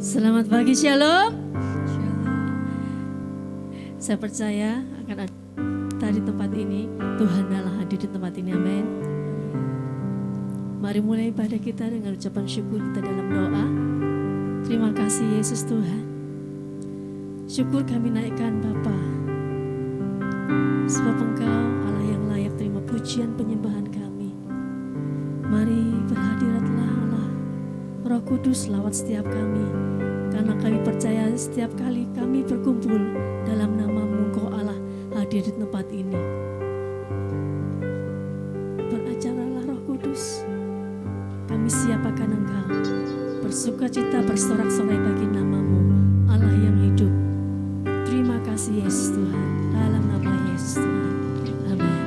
Selamat pagi, Shalom. Saya percaya akan ada di tempat ini. Tuhan adalah hadir di tempat ini, amin. Mari mulai ibadah kita dengan ucapan syukur kita dalam doa. Terima kasih Yesus Tuhan. Syukur kami naikkan Bapa, sebab Engkau Allah yang layak terima pujian penyembahan kami. Mari berhadiratlah Allah, Roh Kudus lawat setiap kami, karena kami percaya setiap kali kami berkumpul dalam nama-Mu, Engkau Allah hadir di tempat ini. Beracaralah Roh Kudus, kami siap akan Engkau, bersukacita bersorak-sorai bagi nama-Mu, Allah yang hidup. Terima kasih Yesus Tuhan, dalam nama Yesus Tuhan, amin.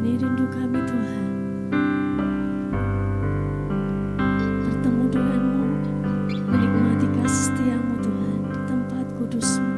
Ini rindu kami Tuhan, bertemu dengan-Mu, menikmati kasih setia-Mu Tuhan di tempat kudus-Mu.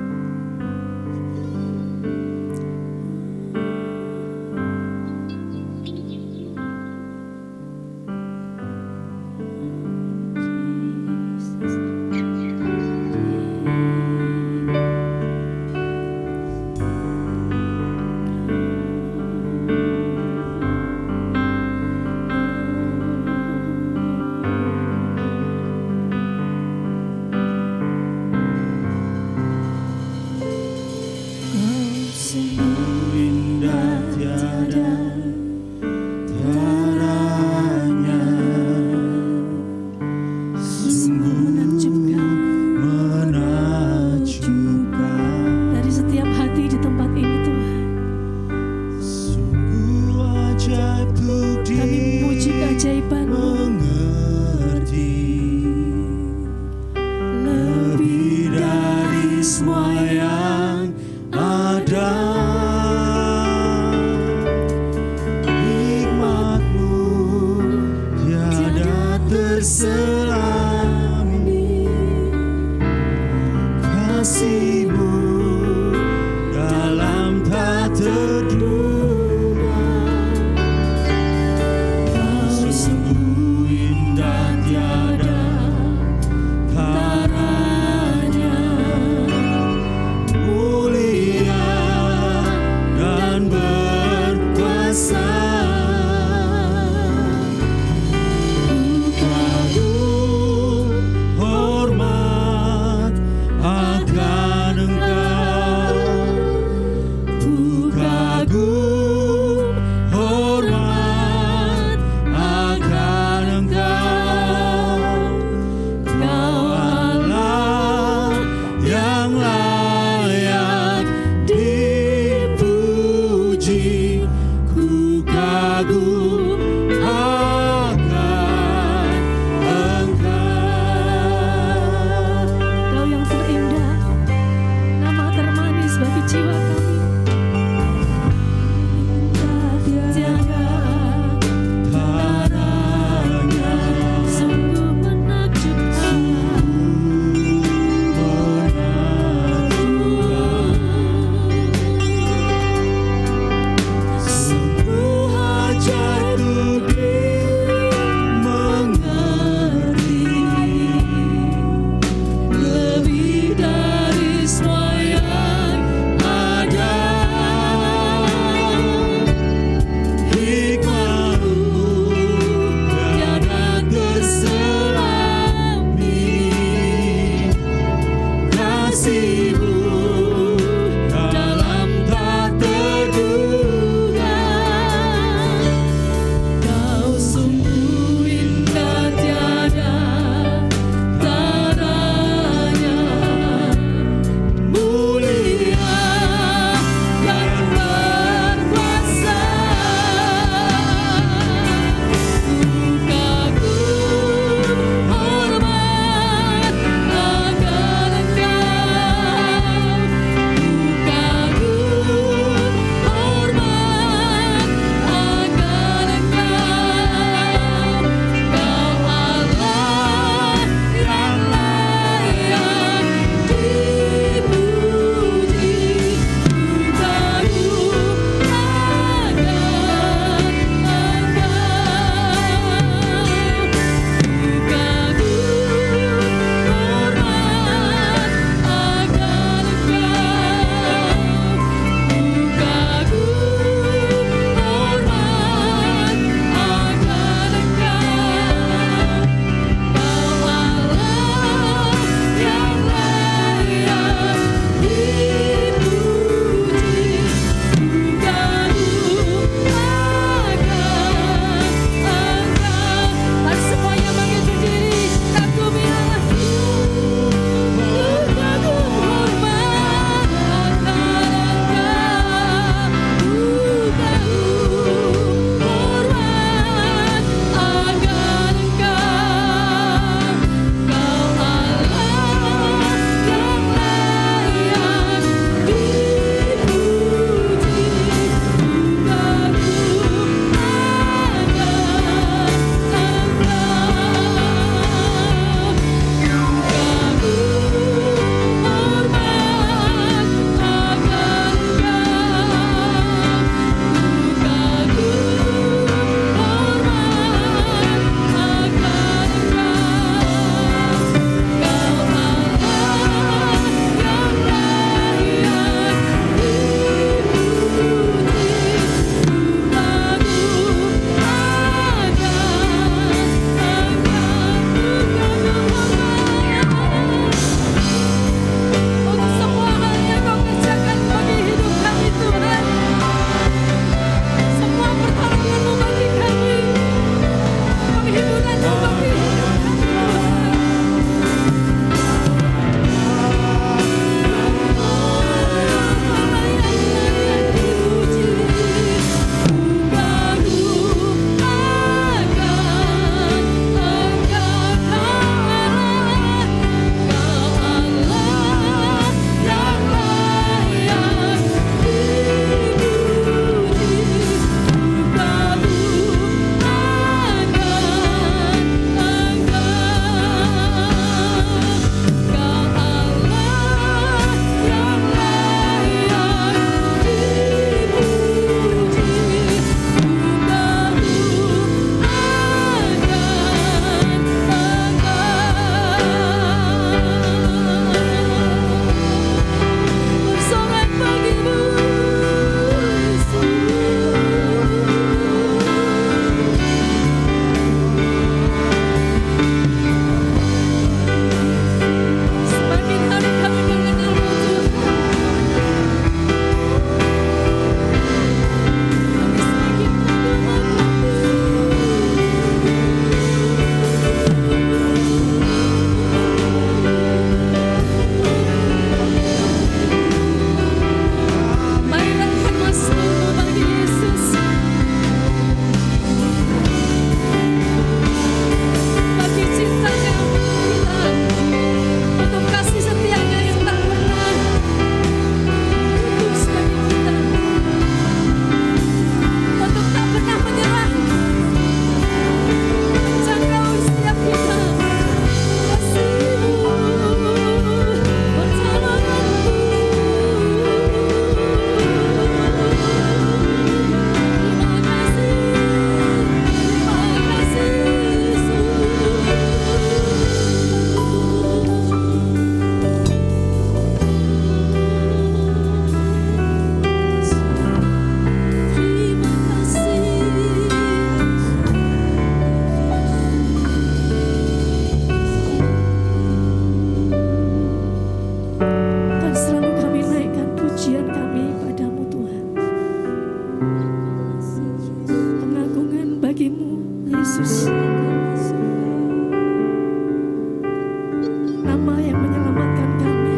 nama yang menyelamatkan kami,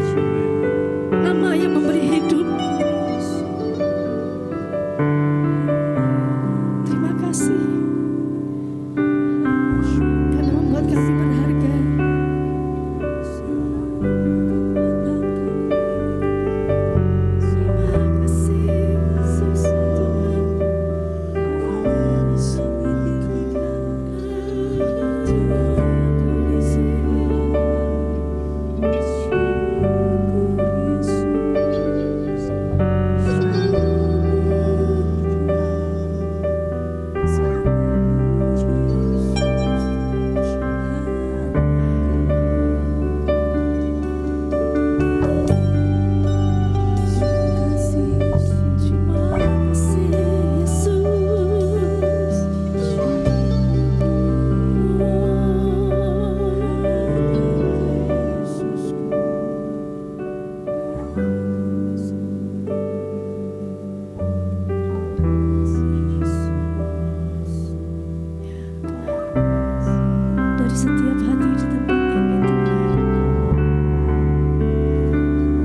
nama yang memberi hidup. Terima kasih karena membuat kami berharga. Terima kasih Yesus Tuhan. Terima kasih Yesus. Dari setiap hati di tempat ini Tuhan,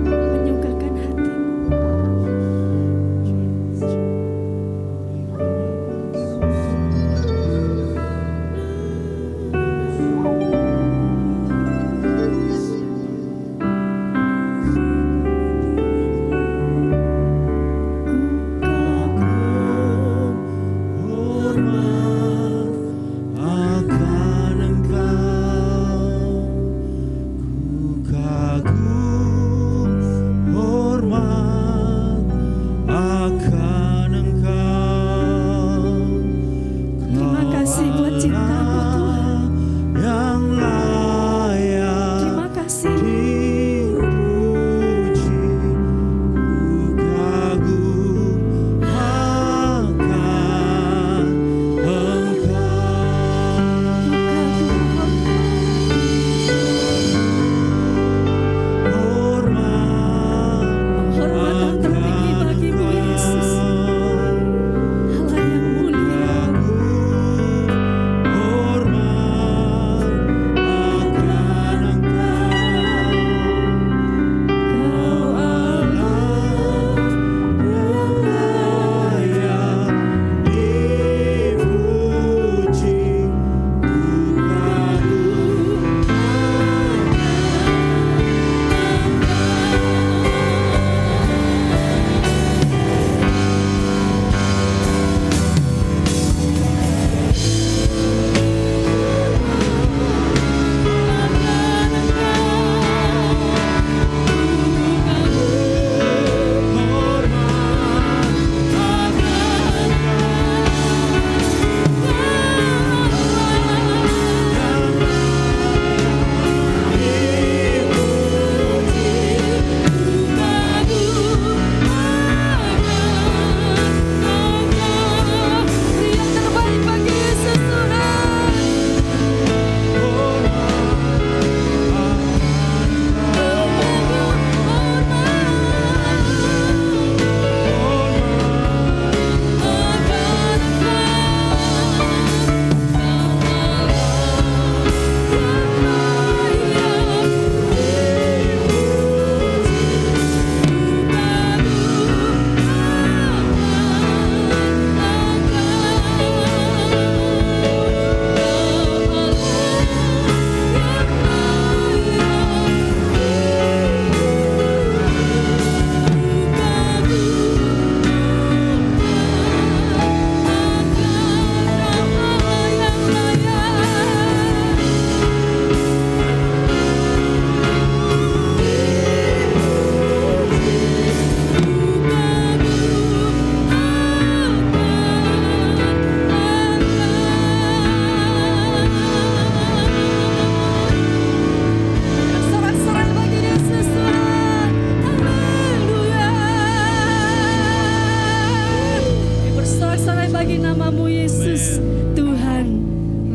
menyukakan hati-Mu. Terima kasih buat cinta-Mu Tuhan. Terima kasih. Penghormatan tertinggi bagi-Mu Yesus, Allah yang mulia.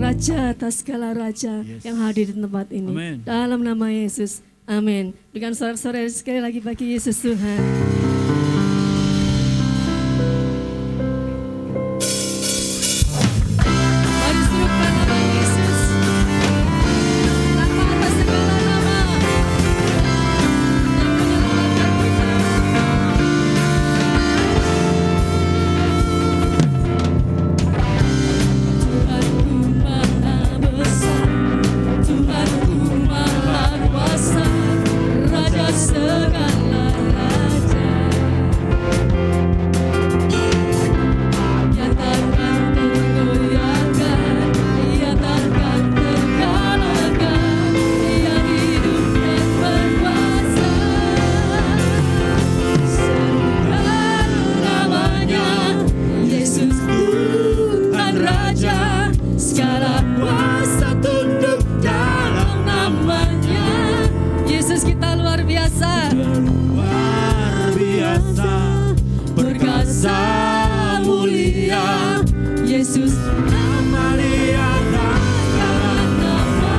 Raja atas segala raja yang hadir di tempat ini. Amen. Dalam nama Yesus. Amin. Dengan sorak-sorai sekali lagi bagi Yesus Tuhan. Mari serukan nama Yesus. Nama atas segala nama. Yesus, nama di atas segala nama.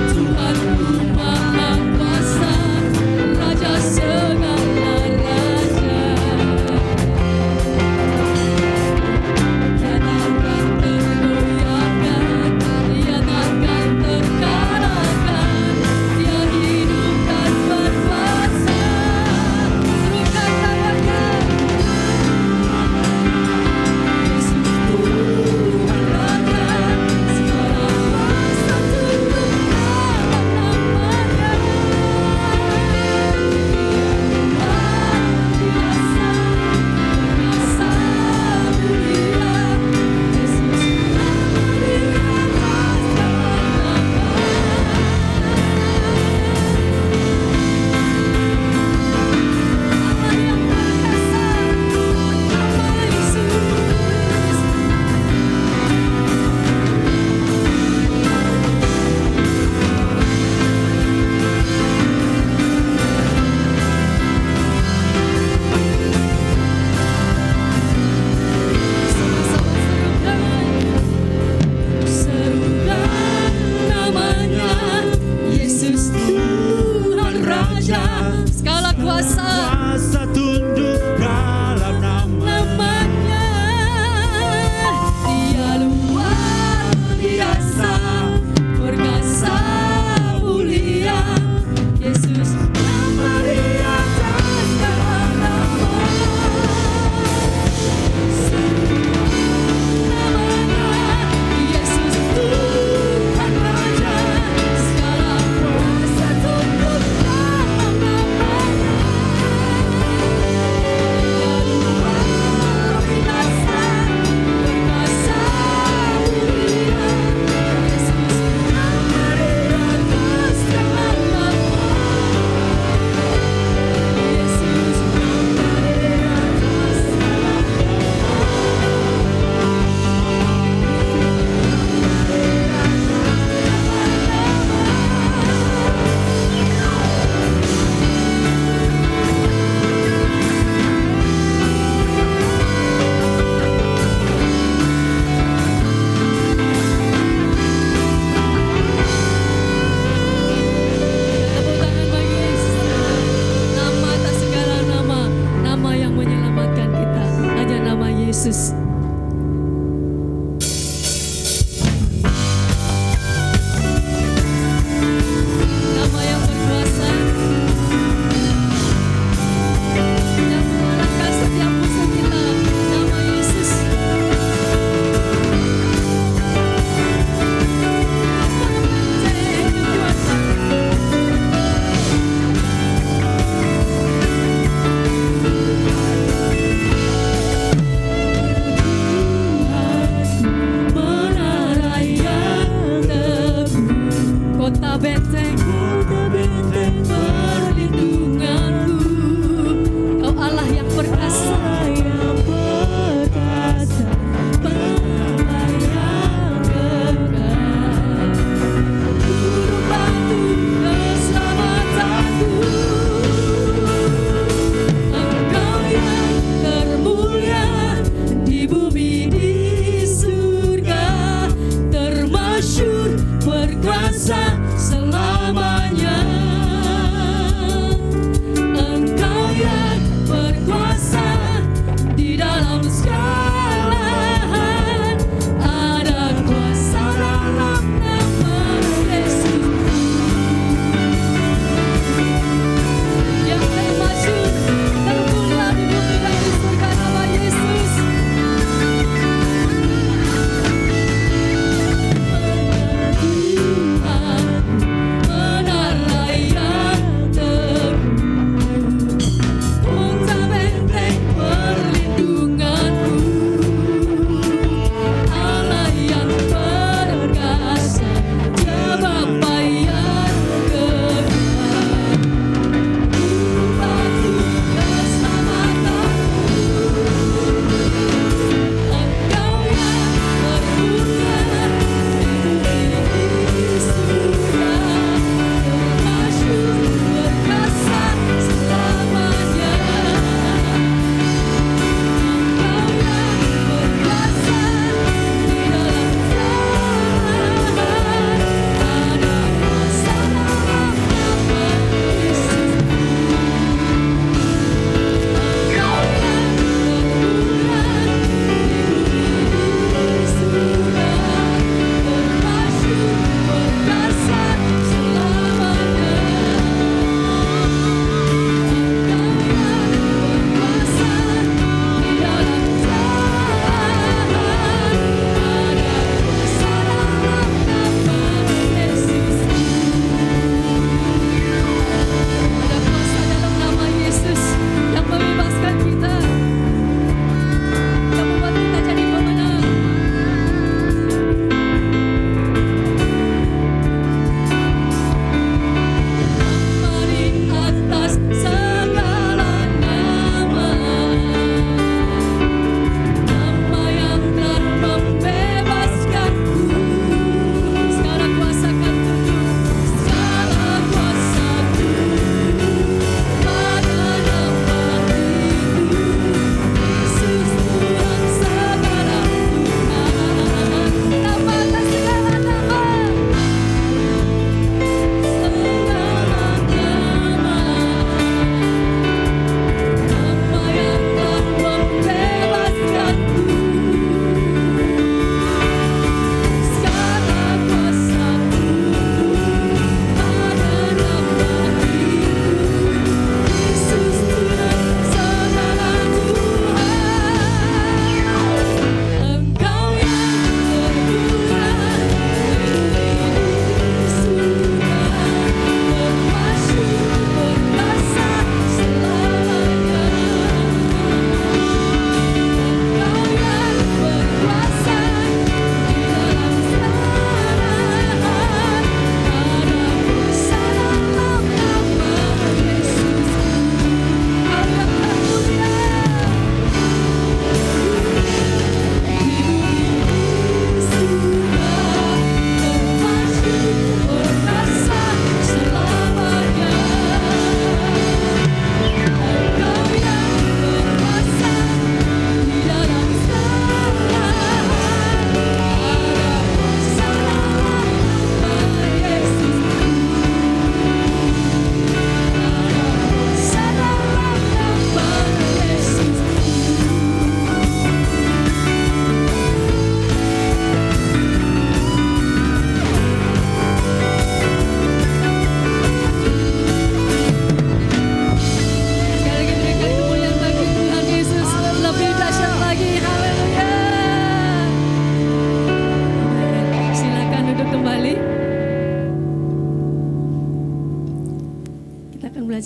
Tuhanku Maha Kuasa, Raja segala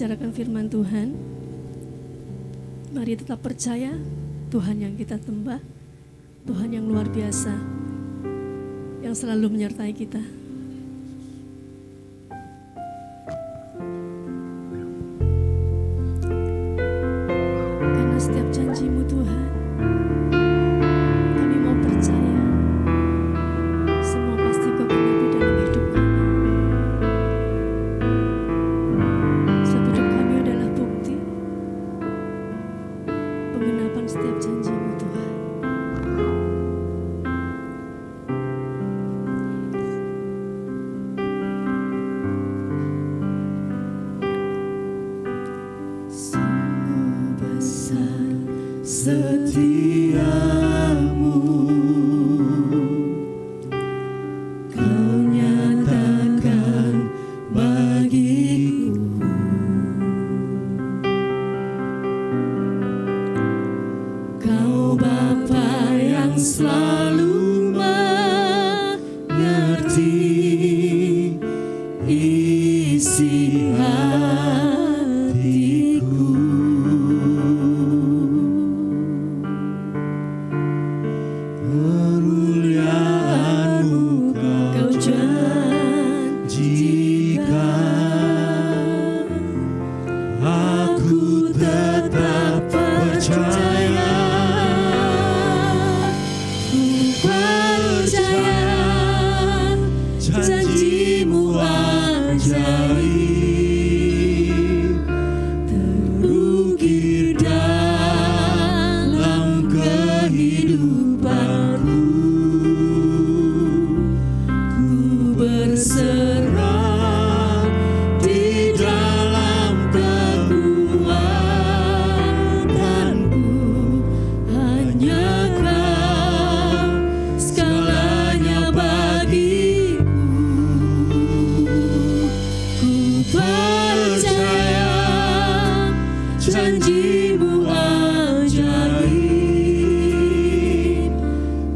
membicarakan firman Tuhan, mari tetap percaya Tuhan yang kita sembah, Tuhan yang luar biasa, yang selalu menyertai kita. Karena setiap janji-Mu Tuhan, kami mau percaya semua pasti Kau genapi dalam hidup kami. Sebab hidup kami adalah bukti penggenapan setiap janji-Mu Tuhan. Sungguh besar setiamu, Kau nyatakan bagiku. Kau Bapa yang selalu mengerti isi hatiku. Kemuliaan-Mu Kau janjikan, aku tetap percaya. Ku percaya janji-Mu ajaib, terukir dalam kehidupanku. Ku berserah di dalam kekuatanku, hanya Kau segalanya bagiku. Ku percaya janji-Mu ajaib,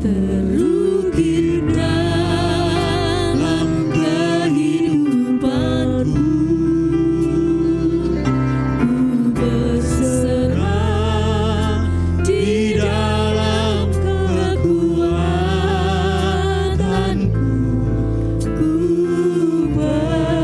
terukir dalam kehidupanku. Ku berserah di dalam kekuatanku. Ku percaya.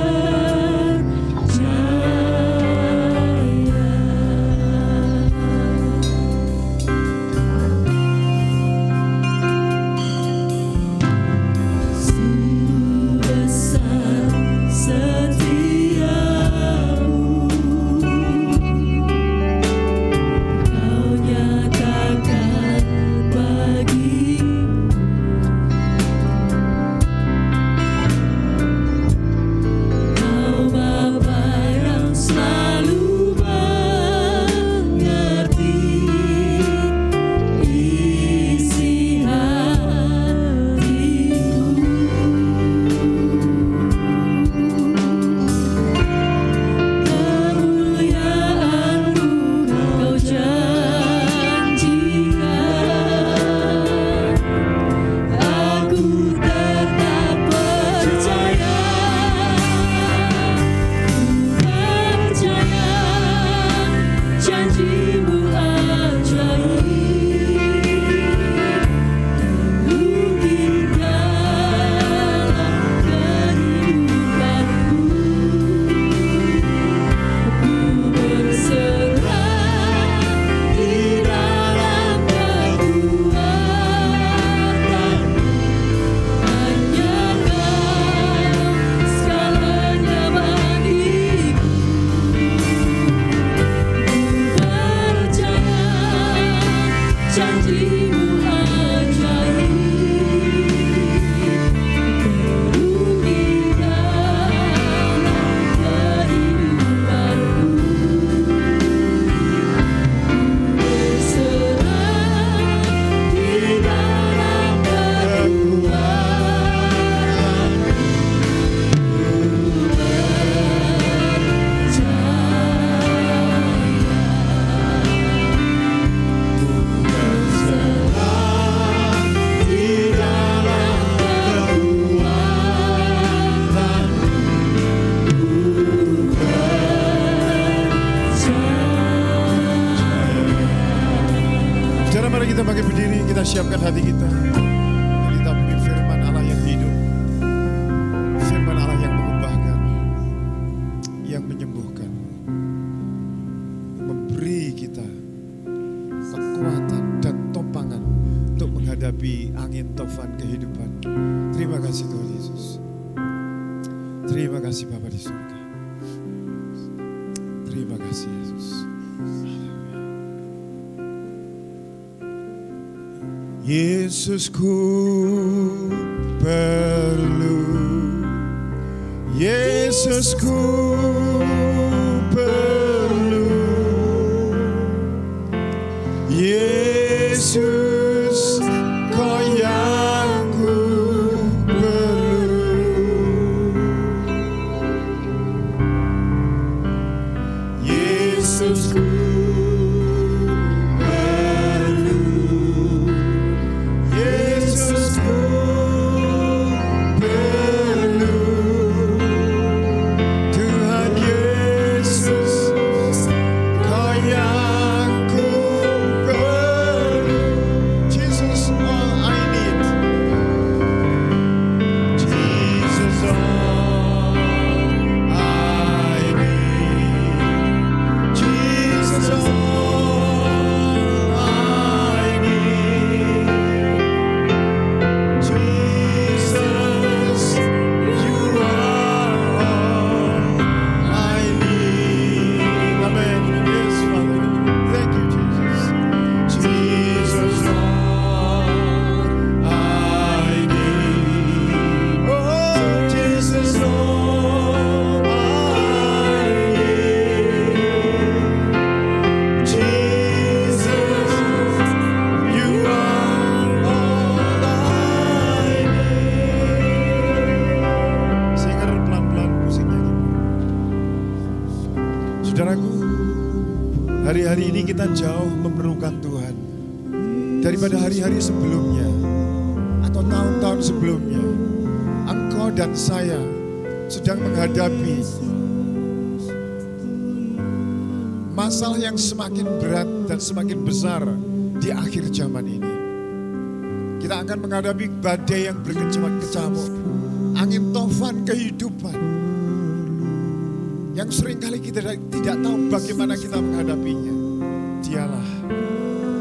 siapkan hati kita untuk ditaburi firman Allah yang hidup, firman Allah yang mengubahkan, yang menyembuhkan, memberi kita kekuatan dan topangan untuk menghadapi angin tofan kehidupan. Terima kasih Tuhan Yesus. Terima kasih Bapa di surga. Terima kasih Yesus. Yesus ku perlu, Yesus ku perlu, Yesus kau yang ku perlu, Yesus ku hari-hari ini kita jauh memerlukan Tuhan daripada hari-hari sebelumnya atau tahun-tahun sebelumnya. Engkau dan saya sedang menghadapi masalah yang semakin berat dan semakin besar di akhir zaman ini. Kita akan menghadapi badai yang berkecamuk, angin tofan kehidupan yang seringkali kita tidak tahu bagaimana kita menghadapinya. Dialah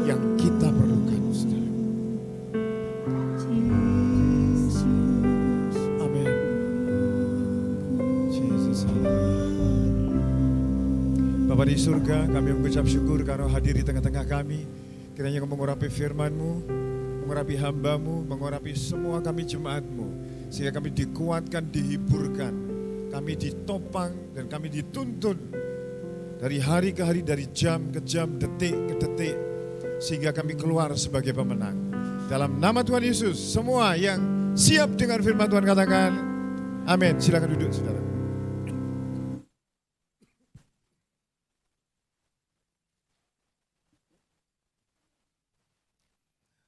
yang kita perlukan, saudara. Amin. Yesus, Bapa di surga, kami mengucap syukur karena hadir di tengah-tengah kami. Kiranya Engkau mengurapi firman-Mu, mengurapi hamba-Mu, mengurapi semua kami jemaat-Mu, sehingga kami dikuatkan, dihiburkan, kami ditopang dan kami dituntun dari hari ke hari, dari jam ke jam, detik ke detik, sehingga kami keluar sebagai pemenang. Dalam nama Tuhan Yesus, semua yang siap dengan firman Tuhan katakan, amin. Silakan duduk, saudara.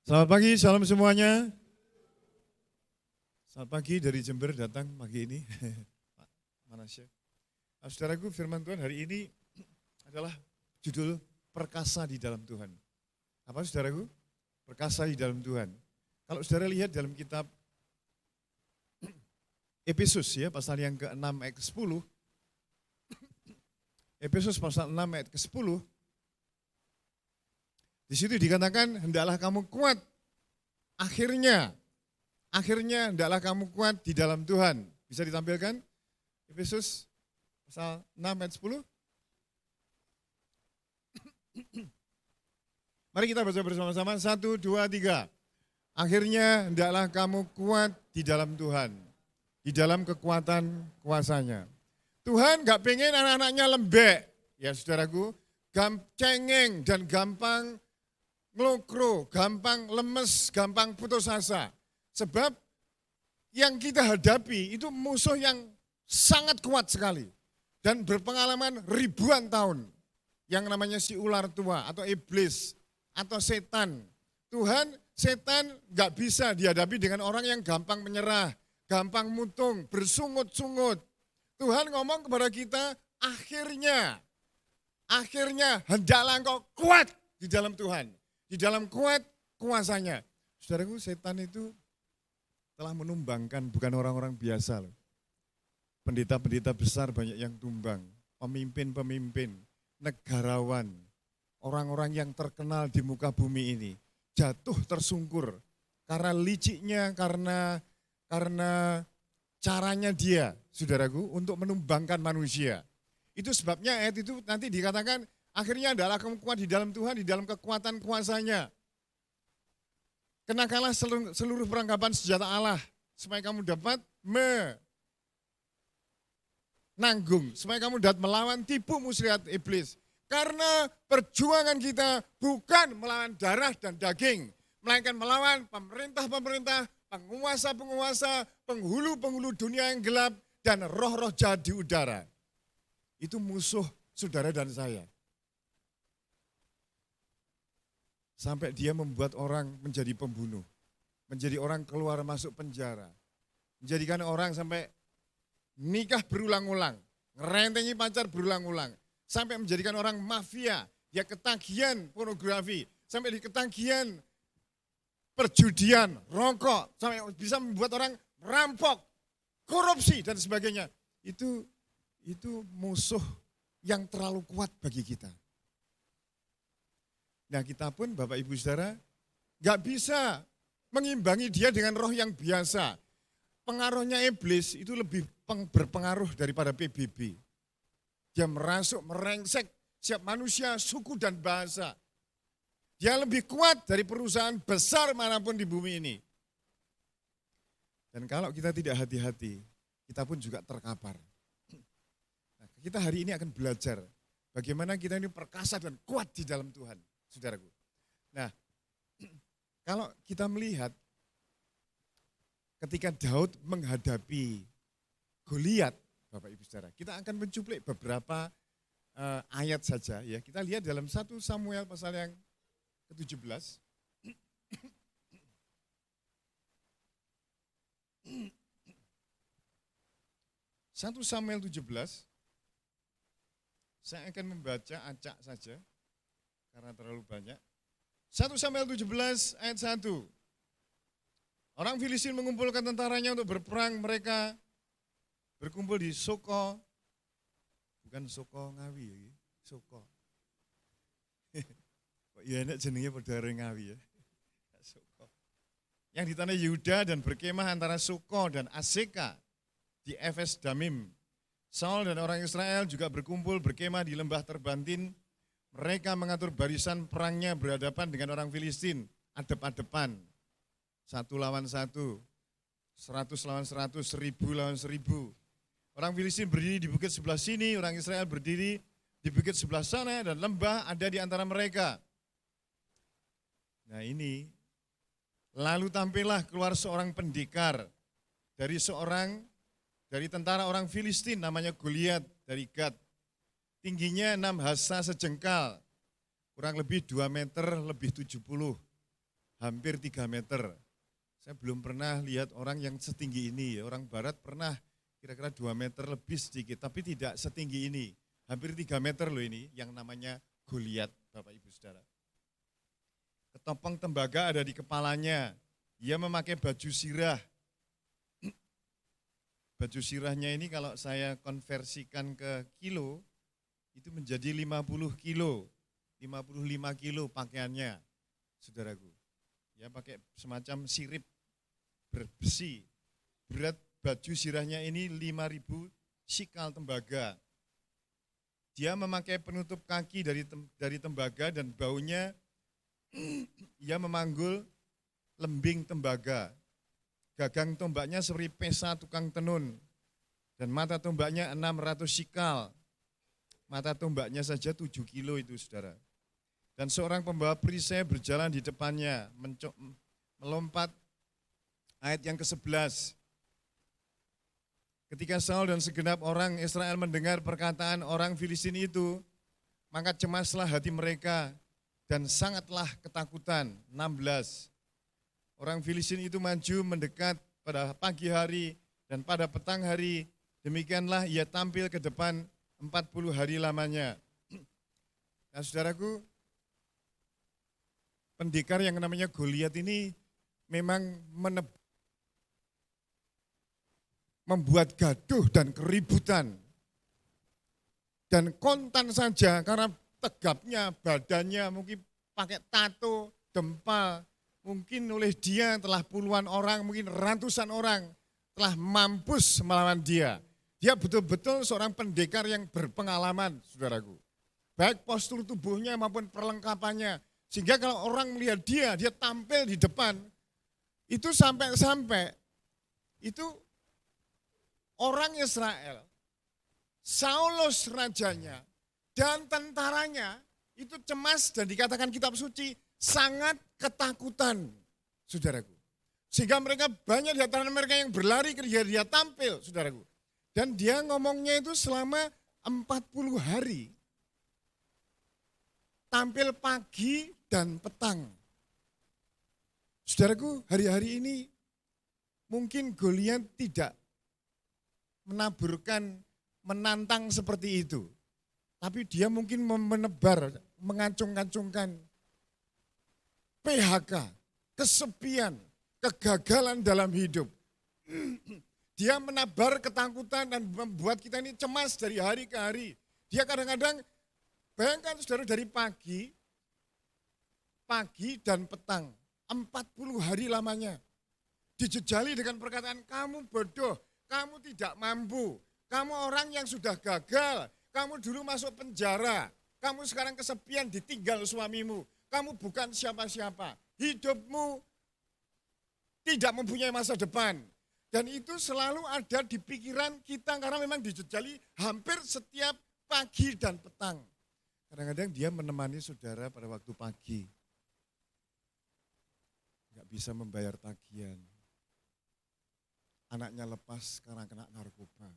Selamat pagi, salam semuanya. Selamat pagi dari Jember datang pagi ini. Manasya. Saudaraku, firman Tuhan hari ini adalah judul perkasa di dalam Tuhan. Apa saudaraku? Perkasa di dalam Tuhan. Kalau saudara lihat dalam kitab Efesus ya, pasal yang ke-6 ayat ke-10. Efesus pasal 6 ayat ke-10. Di situ dikatakan, hendaklah kamu kuat. Akhirnya hendaklah kamu kuat di dalam Tuhan. Bisa ditampilkan? Efesus pasal 6 ayat 10. Mari kita baca bersama-sama. 1, 2, 3. Akhirnya hendaklah kamu kuat di dalam Tuhan. Di dalam kekuatan kuasanya. Tuhan gak pengen anak-anaknya lembek. Ya saudaraku, cengeng dan gampang ngelokro, gampang lemes, gampang putus asa. Sebab yang kita hadapi itu musuh yang sangat kuat sekali dan berpengalaman ribuan tahun, yang namanya si ular tua atau iblis atau setan. Setan gak bisa dihadapi dengan orang yang gampang menyerah, gampang mutung, bersungut-sungut. Tuhan ngomong kepada kita, akhirnya hendaklah engkau kuat di dalam Tuhan, di dalam kuat kuasanya. Saudaraku, setan itu telah menumbangkan bukan orang-orang biasa loh. Pendeta-pendeta besar banyak yang tumbang, pemimpin-pemimpin, negarawan, orang-orang yang terkenal di muka bumi ini jatuh tersungkur karena liciknya, karena caranya dia, saudaraku, untuk menumbangkan manusia. Itu sebabnya ayat itu nanti dikatakan akhirnya adalah kamu kuat di dalam Tuhan, di dalam kekuatan kuasanya. Kenakanlah seluruh perlengkapan senjata Allah supaya kamu dapat menanggung, supaya kamu dapat melawan tipu muslihat iblis. Karena perjuangan kita bukan melawan darah dan daging, melainkan melawan pemerintah-pemerintah, penguasa-penguasa, penghulu-penghulu dunia yang gelap, dan roh-roh jahat di udara. Itu musuh saudara dan saya. Sampai dia membuat orang menjadi pembunuh, menjadi orang keluar masuk penjara, menjadikan orang sampai nikah berulang-ulang, ngerentengi pacar berulang-ulang, sampai menjadikan orang mafia, dia ketagihan pornografi, sampai di ketagihan perjudian, rokok, sampai bisa membuat orang merampok, korupsi dan sebagainya. Itu musuh yang terlalu kuat bagi kita. Nah kita pun Bapak Ibu Saudara gak bisa mengimbangi dia dengan roh yang biasa. Pengaruhnya iblis itu lebih berpengaruh daripada PBB. Dia merasuk, merengsek setiap manusia, suku dan bahasa. Dia lebih kuat dari perusahaan besar manapun di bumi ini. Dan kalau kita tidak hati-hati, kita pun juga terkapar. Nah, kita hari ini akan belajar bagaimana kita ini perkasa dan kuat di dalam Tuhan, saudaraku. Nah, kalau kita melihat ketika Daud menghadapi Goliat, Bapak Ibu Saudara, kita akan mencuplik beberapa ayat saja ya. Kita lihat dalam 1 Samuel pasal yang ke-17. 1 Samuel 17, saya akan membaca acak saja, karena terlalu banyak. 1 Samuel 17 ayat 1. Orang Filistin mengumpulkan tentaranya untuk berperang, mereka berkumpul di Soko, bukan Soko Ngawi ya, Soko. Kok ya enak jenenge padha Ngawi ya. Soko. Yang di tanah Yehuda dan berkemah antara Soko dan Aseka di Efes Damim. Saul dan orang Israel juga berkumpul berkemah di lembah Terbantin. Mereka mengatur barisan perangnya berhadapan dengan orang Filistin, adep-adepan. 1 lawan 1, 100 lawan 100, 1000 lawan 1000. Orang Filistin berdiri di bukit sebelah sini, orang Israel berdiri di bukit sebelah sana, dan lembah ada di antara mereka. Nah ini, lalu tampillah keluar seorang pendekar dari tentara orang Filistin, namanya Goliat dari Gad. Tingginya 6 hasta sejengkal, kurang lebih 2 meter lebih 70, hampir 3 meter. Saya belum pernah lihat orang yang setinggi ini, orang barat pernah kira-kira 2 meter lebih sedikit, tapi tidak setinggi ini. Hampir 3 meter loh ini, yang namanya Goliat, Bapak Ibu Saudara. Ketopong tembaga ada di kepalanya, dia memakai baju sirah. Baju sirahnya ini kalau saya konversikan ke kilo, itu menjadi 50 kilo, 55 kilo pakaiannya, saudaraku. Ya pakai semacam sirip berbesi. Berat baju sirahnya ini 5.000 sikal tembaga. Dia memakai penutup kaki dari tembaga dan baunya ia memanggul lembing tembaga. Gagang tombaknya seperti pesa tukang tenun, dan mata tombaknya 600 sikal. Mata tombaknya saja 7 kilo itu, saudara. Dan seorang pembawa perisai berjalan di depannya, melompat. Ayat yang ke-11. Ketika Saul dan segenap orang Israel mendengar perkataan orang Filistin itu, maka cemaslah hati mereka dan sangatlah ketakutan. 16. Orang Filistin itu maju mendekat pada pagi hari dan pada petang hari, demikianlah ia tampil ke depan 40 hari lamanya. Nah saudaraku, pendekar yang namanya Goliat ini memang membuat gaduh dan keributan. Dan kontan saja karena tegapnya badannya, mungkin pakai tato, dempal, mungkin oleh dia telah puluhan orang, mungkin ratusan orang telah mampus melawan dia. Dia betul-betul seorang pendekar yang berpengalaman, saudaraku. Baik postur tubuhnya maupun perlengkapannya. Sehingga kalau orang melihat dia tampil di depan, itu sampai-sampai itu orang Israel, Saulus rajanya dan tentaranya itu cemas dan dikatakan kitab suci sangat ketakutan, saudaraku. Sehingga mereka banyak di antara mereka yang berlari ketika dia tampil, saudaraku. Dan dia ngomongnya itu selama 40 hari. Tampil pagi dan petang. Saudaraku, hari-hari ini mungkin Goliat tidak menaburkan, menantang seperti itu. Tapi dia mungkin menebar, mengacung-acungkan PHK, kesepian, kegagalan dalam hidup. Dia menabar ketakutan dan membuat kita ini cemas dari hari ke hari. Dia kadang-kadang, bayangkan saudara dari pagi dan petang, 40 hari lamanya. Dijejali dengan perkataan, kamu bodoh, kamu tidak mampu, kamu orang yang sudah gagal, kamu dulu masuk penjara, kamu sekarang kesepian ditinggal suamimu, kamu bukan siapa-siapa, hidupmu tidak mempunyai masa depan. Dan itu selalu ada di pikiran kita karena memang dijejali hampir setiap pagi dan petang. Kadang-kadang dia menemani saudara pada waktu pagi. Nggak bisa membayar tagihan. Anaknya lepas karena kena narkoba.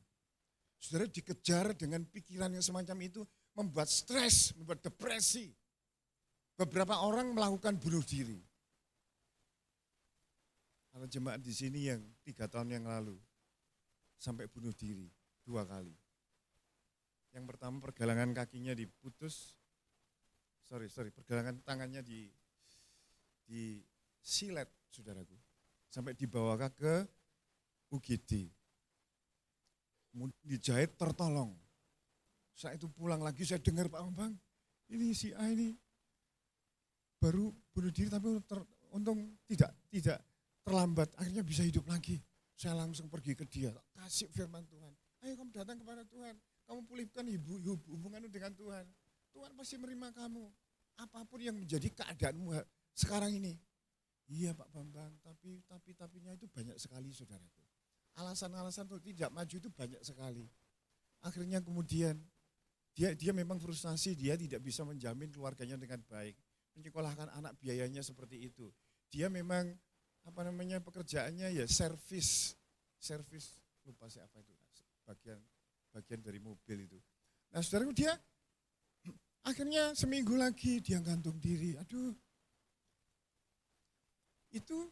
Saudara dikejar dengan pikiran yang semacam itu membuat stres, membuat depresi. Beberapa orang melakukan bunuh diri. Ada jemaat di sini yang 3 tahun yang lalu sampai bunuh diri 2 kali. Yang pertama pergelangan kakinya diputus, pergelangan tangannya di silet, saudaraku. Sampai dibawa ke UGD. Dijahit tertolong. Saat itu pulang lagi saya dengar Pak Bambang, ini si A ini baru bunuh diri tapi untung tidak terlambat, akhirnya bisa hidup lagi. Saya langsung pergi ke dia, kasih firman Tuhan. Ayo kamu datang kepada Tuhan, kamu pulihkan hubunganmu dengan Tuhan. Tuhan pasti menerima kamu, apapun yang menjadi keadaanmu sekarang ini. Iya Pak Bambang, tapinya itu banyak sekali saudaraku. Alasan-alasan untuk tidak maju itu banyak sekali. Akhirnya kemudian dia memang frustasi, dia tidak bisa menjamin keluarganya dengan baik. Menyekolahkan anak biayanya seperti itu. Dia memang pekerjaannya ya servis lupa saya apa itu bagian dari mobil itu. Nah saudaraku dia akhirnya seminggu lagi dia gantung diri. Aduh, itu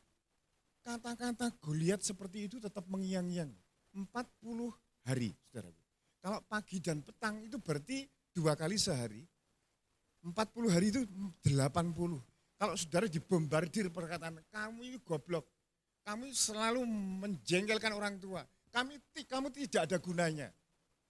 kata-kata Goliat seperti itu tetap mengiang-iang 40 hari saudaraku. Kalau pagi dan petang itu berarti 2 kali sehari. 40 hari itu 80. Kalau saudara dibombardir perkataan, kamu ini goblok, kamu selalu menjengkelkan orang tua, kamu tidak ada gunanya.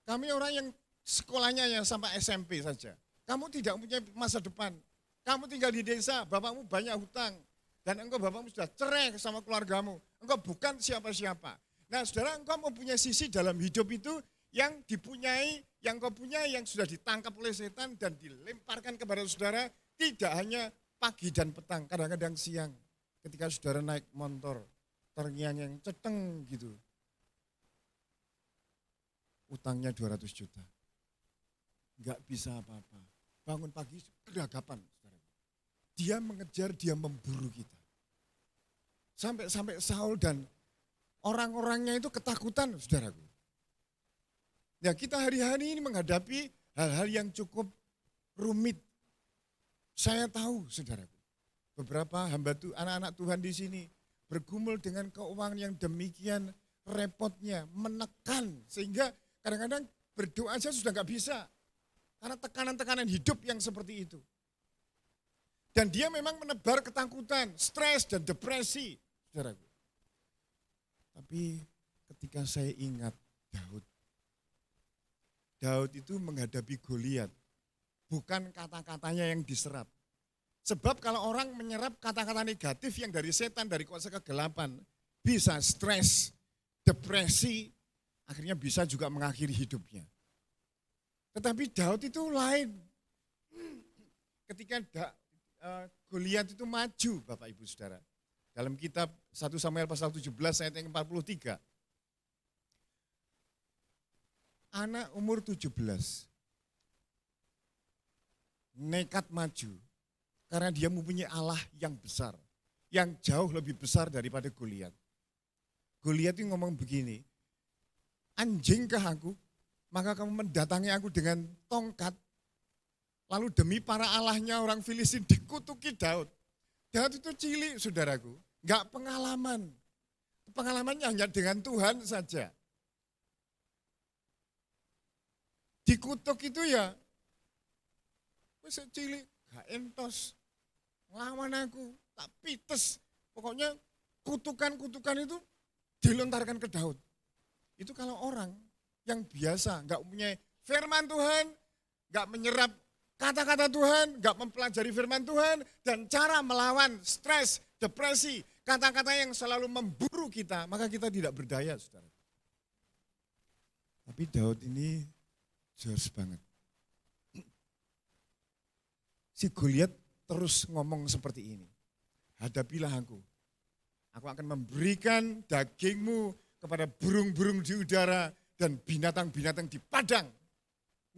Kami orang yang sekolahnya yang sampai SMP saja. Kamu tidak punya masa depan. Kamu tinggal di desa, bapakmu banyak hutang. Dan engkau bapakmu sudah cerai sama keluargamu. Engkau bukan siapa-siapa. Nah saudara, engkau mempunyai sisi dalam hidup itu yang dipunyai, yang kau punya yang sudah ditangkap oleh setan dan dilemparkan kepada saudara, tidak hanya pagi dan petang, kadang-kadang siang. Ketika saudara naik motor, terngiang-ngiang ceteng gitu. Utangnya 200 juta. Enggak bisa apa-apa. Bangun pagi, kedagapan. Dia mengejar, dia memburu kita. Sampai Saul dan orang-orangnya itu ketakutan, saudaraku. Ya kita hari-hari ini menghadapi hal-hal yang cukup rumit. Saya tahu, saudaraku, beberapa hamba anak-anak Tuhan di sini bergumul dengan keuangan yang demikian repotnya, menekan, sehingga kadang-kadang berdoa saja sudah nggak bisa. Karena tekanan-tekanan hidup yang seperti itu. Dan dia memang menebar ketakutan, stres dan depresi, saudaraku. Tapi ketika saya ingat Daud itu menghadapi Goliat, bukan kata-katanya yang diserap. Sebab kalau orang menyerap kata-kata negatif yang dari setan, dari kuasa kegelapan, bisa stres, depresi, akhirnya bisa juga mengakhiri hidupnya. Tetapi Daud itu lain. Ketika Goliat itu maju, Bapak Ibu Saudara. Dalam kitab 1 Samuel pasal 17 ayat yang 43. Anak umur 17 nekat maju karena dia mempunyai Allah yang besar, yang jauh lebih besar daripada Goliat. Goliat itu ngomong begini, anjingkah aku, maka kamu mendatangi aku dengan tongkat, lalu demi para allahnya orang Filistin dikutuki Daud. Daud itu cilik saudaraku, enggak pengalaman. Pengalamannya hanya dengan Tuhan saja. Dikutuk itu ya, wis cilik, gak entos, ngelawan aku, tak pites. Pokoknya kutukan-kutukan itu dilontarkan ke Daud. Itu kalau orang yang biasa, gak punya firman Tuhan, gak menyerap kata-kata Tuhan, gak mempelajari firman Tuhan, dan cara melawan stres, depresi, kata-kata yang selalu memburu kita, maka kita tidak berdaya, saudara. Tapi Daud ini jos banget. Si Goliat terus ngomong seperti ini. Hadapilah aku. Aku akan memberikan dagingmu kepada burung-burung di udara dan binatang-binatang di padang.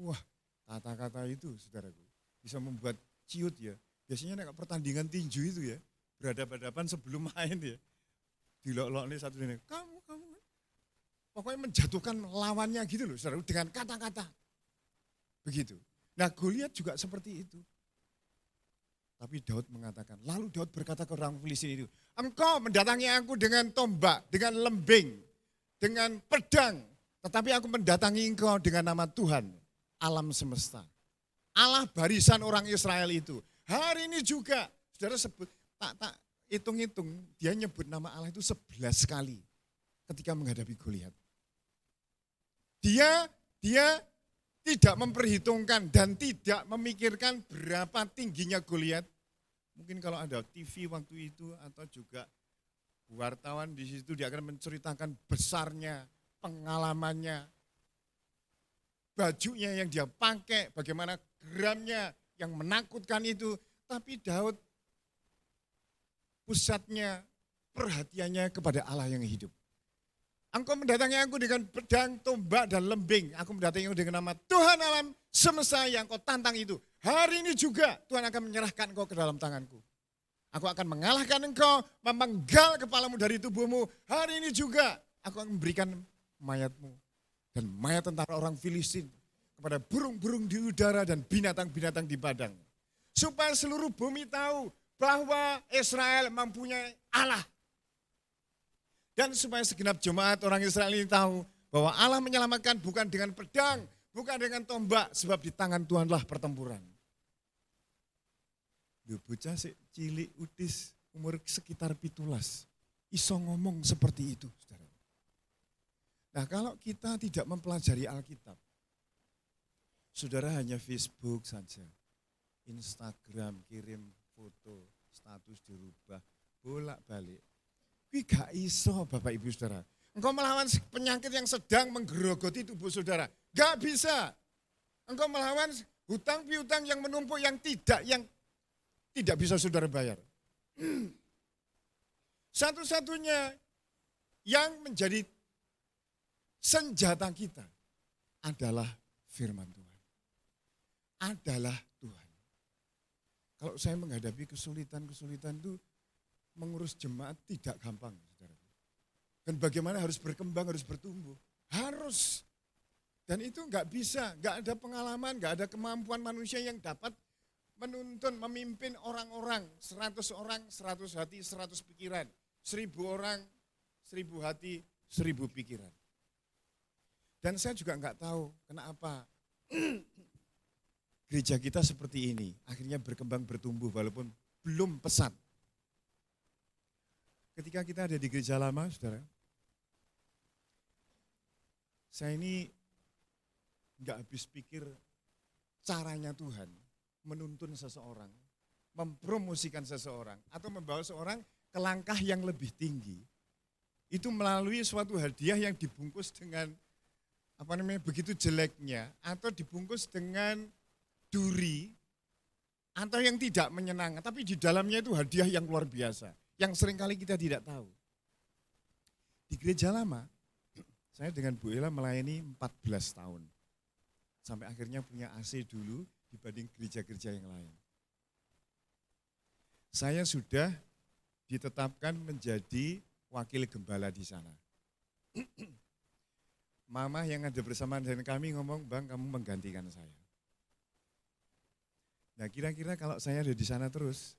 Wah, kata-kata itu saudaraku bisa membuat ciut ya. Biasanya nek pertandingan tinju itu ya, berhadapan-hadapan sebelum main ya. Dilok-lok nih satu ini, kamu. Pokoknya menjatuhkan lawannya gitu loh saudara, dengan kata-kata. Begitu. Nah Goliat juga seperti itu. Tapi Daud mengatakan, lalu Daud berkata ke orang Filistin itu, engkau mendatangi aku dengan tombak, dengan lembing, dengan pedang. Tetapi aku mendatangi engkau dengan nama Tuhan, alam semesta. Allah barisan orang Israel itu. Hari ini juga, saudara sebut, tak hitung-hitung, dia nyebut nama Allah itu 11 kali ketika menghadapi Goliat. Dia tidak memperhitungkan dan tidak memikirkan berapa tingginya Goliat. Mungkin kalau ada TV waktu itu atau juga wartawan di situ dia akan menceritakan besarnya, pengalamannya, bajunya yang dia pakai, bagaimana geramnya yang menakutkan itu. Tapi Daud pusatnya, perhatiannya kepada Allah yang hidup. Engkau mendatangi aku dengan pedang, tombak, dan lembing. Aku mendatangi engkau dengan nama Tuhan alam semesta yang kau tantang itu. Hari ini juga Tuhan akan menyerahkan engkau ke dalam tanganku. Aku akan mengalahkan engkau, memenggal kepalamu dari tubuhmu. Hari ini juga aku akan memberikan mayatmu dan mayat tentara orang Filistin kepada burung-burung di udara dan binatang-binatang di padang. Supaya seluruh bumi tahu bahwa Israel mempunyai Allah. Dan supaya segenap jemaat orang Israel ini tahu bahwa Allah menyelamatkan bukan dengan pedang, bukan dengan tombak, sebab di tangan Tuhanlah pertempuran. Bocah cilik udis umur sekitar 17, iso ngomong seperti itu. Saudara. Nah kalau kita tidak mempelajari Alkitab, saudara hanya Facebook saja, Instagram kirim foto, status dirubah, bolak-balik. Ini gak iso Bapak Ibu Saudara. Engkau melawan penyakit yang sedang menggerogoti tubuh saudara. Gak bisa. Engkau melawan hutang piutang yang menumpuk yang tidak bisa saudara bayar. Satu-satunya yang menjadi senjata kita adalah firman Tuhan. Adalah Tuhan. Kalau saya menghadapi kesulitan-kesulitan itu, mengurus jemaat tidak gampang, saudara. Dan bagaimana harus berkembang, harus bertumbuh. Harus. Dan itu enggak bisa, enggak ada pengalaman, enggak ada kemampuan manusia yang dapat menuntun, memimpin orang-orang. 100 orang, 100 hati, 100 pikiran. 1000 orang, 1000 hati, 1000 pikiran. Dan saya juga enggak tahu kenapa gereja kita seperti ini. Akhirnya berkembang, bertumbuh walaupun belum pesat. ketika kita ada di gereja lama, saudara, saya ini nggak habis pikir caranya Tuhan menuntun seseorang, mempromosikan seseorang, atau membawa seseorang ke langkah yang lebih tinggi. Itu melalui suatu hadiah yang dibungkus dengan begitu jeleknya, atau dibungkus dengan duri, atau yang tidak menyenangkan, tapi di dalamnya itu hadiah yang luar biasa, yang seringkali kita tidak tahu. Di gereja lama, saya dengan Bu Ella melayani 14 tahun. Sampai akhirnya punya AC dulu dibanding gereja-gereja yang lain. Saya sudah ditetapkan menjadi wakil gembala di sana. Mama yang ada bersama dengan kami ngomong, Bang, kamu menggantikan saya. Nah, kira-kira kalau saya ada di sana terus,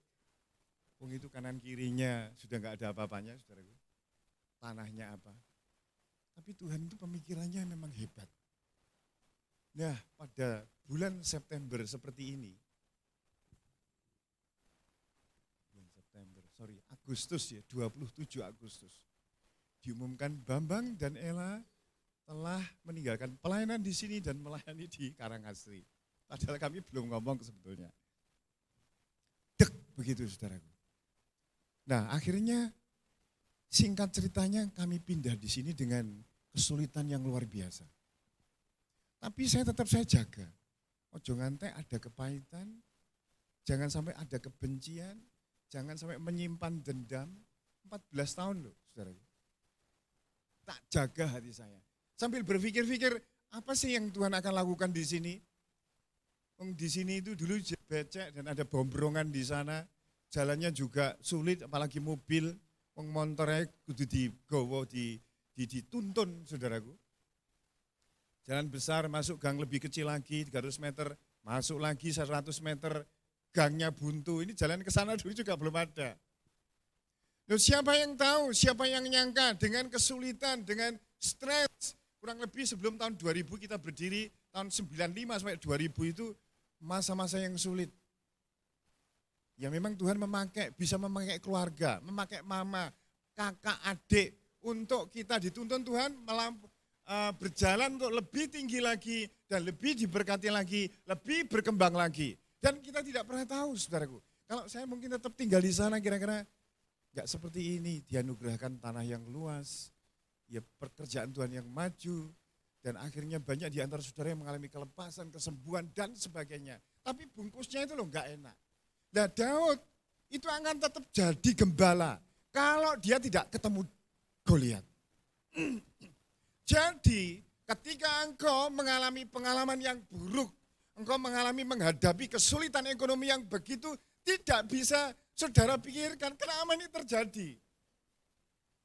itu kanan kirinya sudah nggak ada apa-apanya, saudaraku. Tanahnya apa? Tapi Tuhan itu pemikirannya memang hebat. Nah, pada bulan September seperti ini, Agustus ya, 27 Agustus, diumumkan Bambang dan Ella telah meninggalkan pelayanan di sini dan melayani di Karangasri. Padahal kami belum ngomong sebetulnya. Dek, begitu saudaraku. Nah, akhirnya singkat ceritanya kami pindah di sini dengan kesulitan yang luar biasa. Tapi saya jaga. Ojo ngantek ada kepahitan, jangan sampai ada kebencian, jangan sampai menyimpan dendam. 14 tahun loh, saudaraku. Tak jaga hati saya. Sambil berpikir-pikir, apa sih yang Tuhan akan lakukan di sini? Di sini itu dulu becek dan ada bombrongan di sana. Jalannya juga sulit, apalagi mobil. Motornya kudu digowo, dituntun, saudaraku. Jalan besar, masuk gang lebih kecil lagi, 300 meter, masuk lagi 100 meter, gangnya buntu. Ini jalan ke sana dulu juga belum ada. Loh, siapa yang tahu, siapa yang nyangka dengan kesulitan, dengan stres, kurang lebih sebelum tahun 2000 kita berdiri, tahun 95 sampai 2000 itu masa-masa yang sulit. Ya memang Tuhan bisa memakai keluarga, memakai mama, kakak, adik, untuk kita dituntun Tuhan berjalan untuk lebih tinggi lagi, dan lebih diberkati lagi, lebih berkembang lagi. Dan kita tidak pernah tahu, saudaraku. Kalau saya mungkin tetap tinggal di sana kira-kira enggak seperti ini, dianugerahkan tanah yang luas, ya pekerjaan Tuhan yang maju, dan akhirnya banyak di antara saudara yang mengalami kelepasan, kesembuhan, dan sebagainya. Tapi bungkusnya itu loh enggak enak. Nah, Daud itu akan tetap jadi gembala kalau dia tidak ketemu Goliat. Jadi ketika engkau mengalami pengalaman yang buruk, engkau menghadapi kesulitan ekonomi yang begitu tidak bisa saudara pikirkan, kenapa ini terjadi?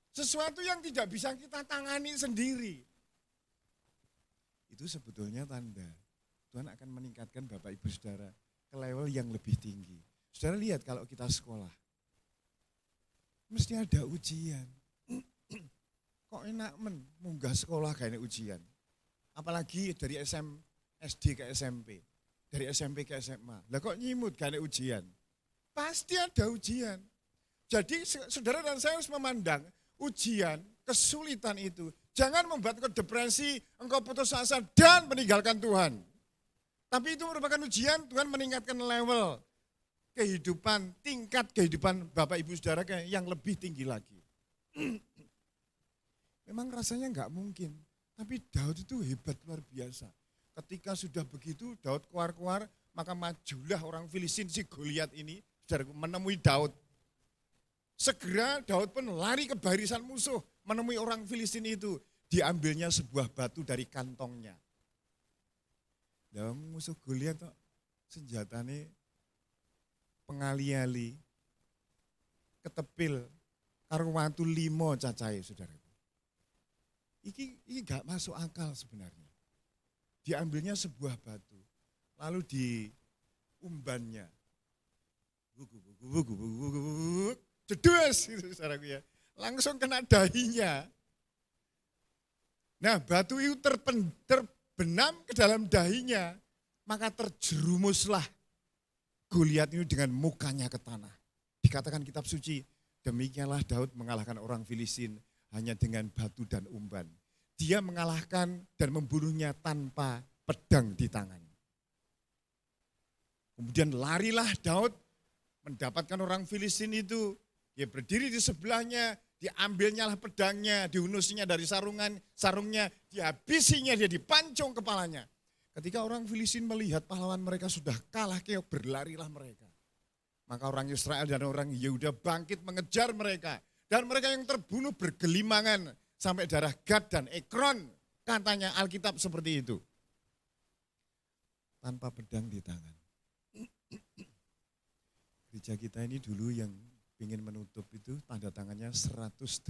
Sesuatu yang tidak bisa kita tangani sendiri. Itu sebetulnya tanda Tuhan akan meningkatkan Bapak Ibu Saudara ke level yang lebih tinggi. Saudara lihat kalau kita sekolah, mesti ada ujian. Kok enak munggah sekolah gak ada ujian. Apalagi dari SD ke SMP, dari SMP ke SMA. Lah kok nyimut gak ada ujian? Pasti ada ujian. Jadi saudara dan saya harus memandang ujian, kesulitan itu. Jangan membuat engkau depresi, engkau putus asa dan meninggalkan Tuhan. Tapi itu merupakan ujian, Tuhan meningkatkan level kehidupan, tingkat kehidupan Bapak Ibu Saudara yang lebih tinggi lagi. Memang rasanya enggak mungkin, tapi Daud itu hebat luar biasa. Ketika sudah begitu, Daud keluar-keluar, maka majulah orang Filistin si Goliat ini, saudara, menemui Daud. Segera Daud pun lari ke barisan musuh, menemui orang Filistin itu. Diambilnya sebuah batu dari kantongnya. Dan musuh Goliat kok senjatanya pengali-ali, ketepil, karo watu 5 cacahe, saudara. Ini gak masuk akal sebenarnya. Diambilnya sebuah batu, lalu diumbannya. Jedus, gitu, saudaraku ya. Langsung kena dahinya. Nah, batu itu terbenam ke dalam dahinya, maka terjerumuslah Goliat ini dengan mukanya ke tanah. Dikatakan kitab suci, Demikianlah Daud mengalahkan orang Filistin hanya dengan batu dan umban. Dia mengalahkan dan membunuhnya tanpa pedang di tangan. Kemudian larilah Daud mendapatkan orang Filistin itu. Dia berdiri di sebelahnya, diambilnya lah pedangnya, dihunusnya dari sarungnya, dihabisinya, dia dipancung kepalanya. Ketika orang Filistin melihat pahlawan mereka sudah kalah, berlarilah mereka. Maka orang Israel dan orang Yehuda bangkit mengejar mereka. Dan mereka yang terbunuh bergelimangan sampai darah Gad dan Ekron. Katanya Alkitab seperti itu. Tanpa pedang di tangan. Gereja kita ini dulu yang ingin menutup itu tanda tangannya 188.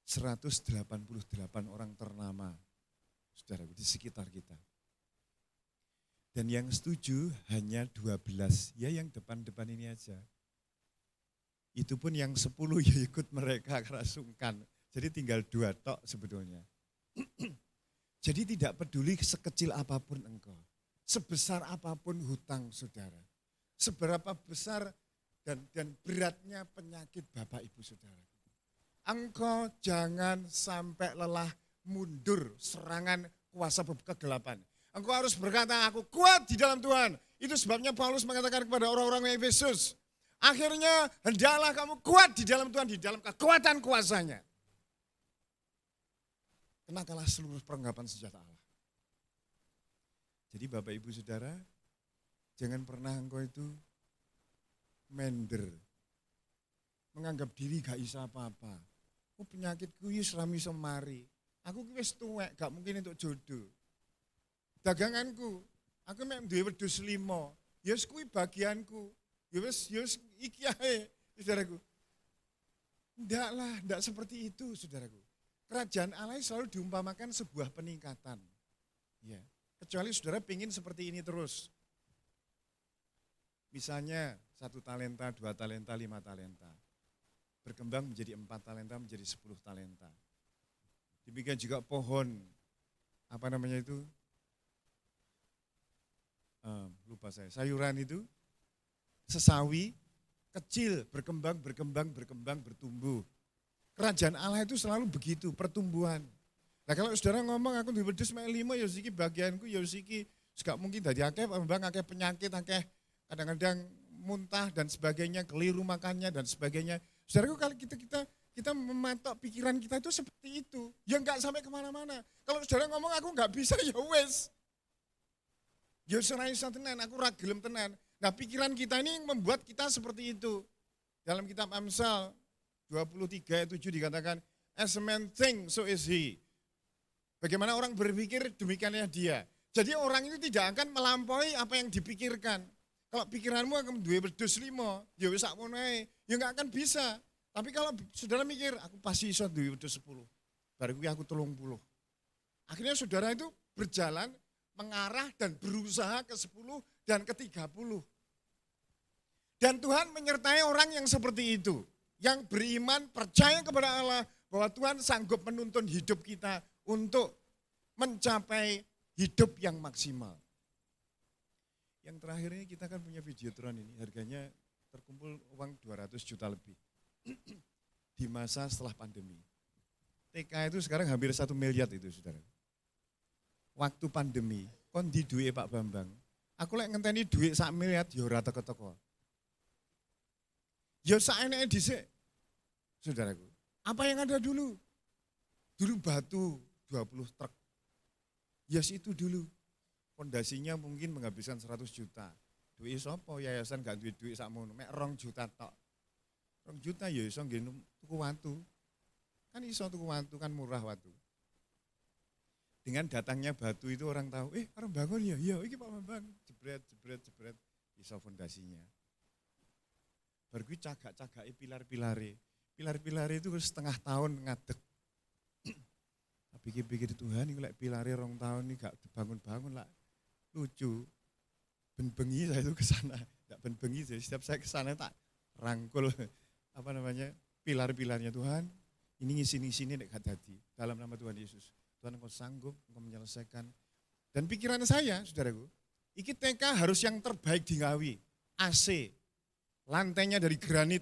188 orang ternama, saudara, di sekitar kita. Dan yang setuju hanya 12, ya yang depan-depan ini aja. Itu pun yang 10 ya ikut mereka karena sungkan. Jadi tinggal 2 tok sebetulnya. Jadi tidak peduli sekecil apapun engkau. Sebesar apapun hutang saudara. Seberapa besar dan beratnya penyakit Bapak Ibu Saudara. Engkau jangan sampai lelah mundur serangan kuasa kegelapan. Engkau harus berkata, aku kuat di dalam Tuhan. Itu sebabnya Paulus mengatakan kepada orang-orang Efesus, akhirnya hendaklah kamu kuat di dalam Tuhan, di dalam kekuatan kuasanya. Kenakanlah seluruh perlengkapan senjata Allah. Jadi Bapak Ibu Saudara, jangan pernah engkau itu mender. Menganggap diri gak bisa apa-apa. Oh penyakitku yus rami semari. Aku wis tuwek, gak mungkin untuk jodoh. Daganganku, aku mek duwe wedhus 5. Ya wis kuwi bagianku. Ya wis iki ae, saudaraku. Ndak seperti itu, saudaraku. Kerajaan Allah selalu diumpamakan sebuah peningkatan. Ya, kecuali saudara pingin seperti ini terus. Misalnya 1 talenta, 2 talenta, 5 talenta. Berkembang menjadi 4 talenta, menjadi 10 talenta. Demikian juga pohon, apa namanya itu? Lupa saya, sayuran itu, sesawi, kecil, berkembang, bertumbuh. Kerajaan Allah itu selalu begitu, pertumbuhan. Nah kalau saudara ngomong, aku di wedhus mek 5, ya siki bagianku, ya siki, gak mungkin dari akeh, akeh penyakit, akeh kadang-kadang muntah dan sebagainya, keliru makannya dan sebagainya. Saudaraku kalau kita mematok pikiran kita itu seperti itu, ya enggak sampai kemana-mana. Kalau saudara ngomong aku enggak bisa, ya wes. Ya ora iso tenan, aku ora gelem tenan. Nah pikiran kita ini yang membuat kita seperti itu. Dalam kitab Amsal 23 ayat 7 dikatakan, as a man think, so is he. Bagaimana orang berpikir, demikianlah dia. Jadi orang itu tidak akan melampaui apa yang dipikirkan. Kalau pikiranmu akan duwe wedhus 5, ya wis sakmono ae, ya enggak akan bisa. Tapi kalau saudara mikir, aku pasti iso duwe wedhus 10. Baru kuwi aku 30. Akhirnya saudara itu berjalan mengarah dan berusaha ke 10 dan ke 30. Dan Tuhan menyertai orang yang seperti itu. Yang beriman, percaya kepada Allah bahwa Tuhan sanggup menuntun hidup kita untuk mencapai hidup yang maksimal. Yang terakhir ini kita kan punya Videotron ini, harganya terkumpul uang 200 juta lebih. Di masa setelah pandemi. TK itu sekarang hampir 1 miliar itu saudara. Waktu pandemi, kon di duit Pak Bambang, aku lek ngenteni duit 1 miliar, ya ora teko-teko. Ya saeneke dhisik. Saudaraku, apa yang ada dulu? Dulu batu 20 truk. Ya itu dulu. Fondasinya mungkin menghabiskan 100 juta. Duit sapa yayasan gak duit sakmono, mek 2 juta tok. 2 juta ya iso nggen tuku watu. Kan iso tuku watu, kan murah watu. Dengan datangnya batu itu orang tahu, orang bangun ya, iya iki Pak Bambang, jebret, iso fondasinya. Baru kuwi cagak-cagake pilar-pilare. Pilar-pilare itu setengah tahun ngadeg. Pikir-pikir Tuhan ini lek pilare 2 tahun ini gak dibangun-bangun lah. Lucu. Ben-bengi saya itu ke sana, enggak ben-bengi setiap saya ke sana tak rangkul apa namanya? Pilar-pilarnya Tuhan. Ini ngisi-sini nek gak dadi dalam nama Tuhan Yesus. Tuhan engkau sanggup, engkau menyelesaikan. Dan pikiran saya, saudaraku, iki TK harus yang terbaik di Ngawi. AC, lantainya dari granit,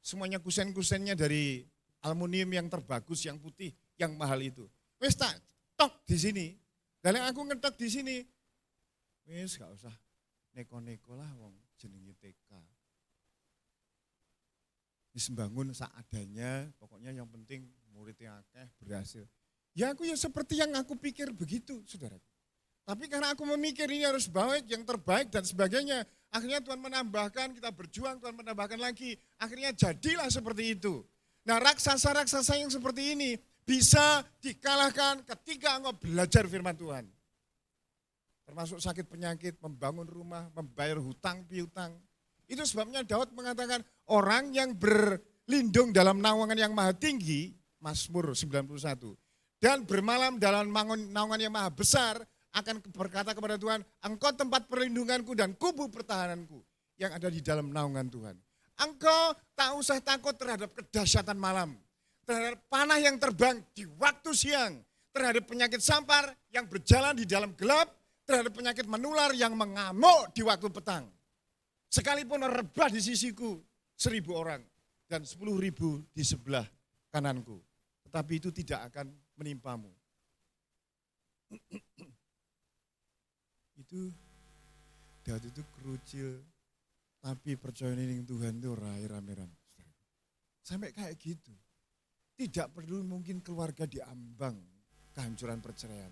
semuanya kusen-kusennya dari aluminium yang terbagus, yang putih, yang mahal itu. Wes tak tok di sini, dan yang aku ngetok di sini, wes gak usah neko-neko lah wong jenenge TK. Wis bangun seadanya, pokoknya yang penting muridnya akeh berhasil. Ya aku ya seperti yang aku pikir begitu, saudara. Tapi karena aku memikir ini harus baik, yang terbaik dan sebagainya, akhirnya Tuhan menambahkan, kita berjuang, Tuhan menambahkan lagi, akhirnya jadilah seperti itu. Nah raksasa-raksasa yang seperti ini bisa dikalahkan ketika engkau belajar firman Tuhan. Termasuk sakit penyakit, membangun rumah, membayar hutang piutang. Itu sebabnya Daud mengatakan orang yang berlindung dalam naungan yang maha tinggi, Mazmur 91, dan bermalam dalam naungan yang maha besar, akan berkata kepada Tuhan, engkau tempat perlindunganku dan kubu pertahananku yang ada di dalam naungan Tuhan. Engkau tak usah takut terhadap kedahsyatan malam, terhadap panah yang terbang di waktu siang, terhadap penyakit sampar yang berjalan di dalam gelap, terhadap penyakit menular yang mengamuk di waktu petang. Sekalipun rebah di sisiku 1.000 orang dan 10.000 di sebelah kananku, tetapi itu tidak akan menimpamu. Itu Daud itu kerucil, tapi percaya ning Tuhan itu rame-rame. Sampai kayak gitu. Tidak perlu mungkin keluarga diambang kehancuran perceraian.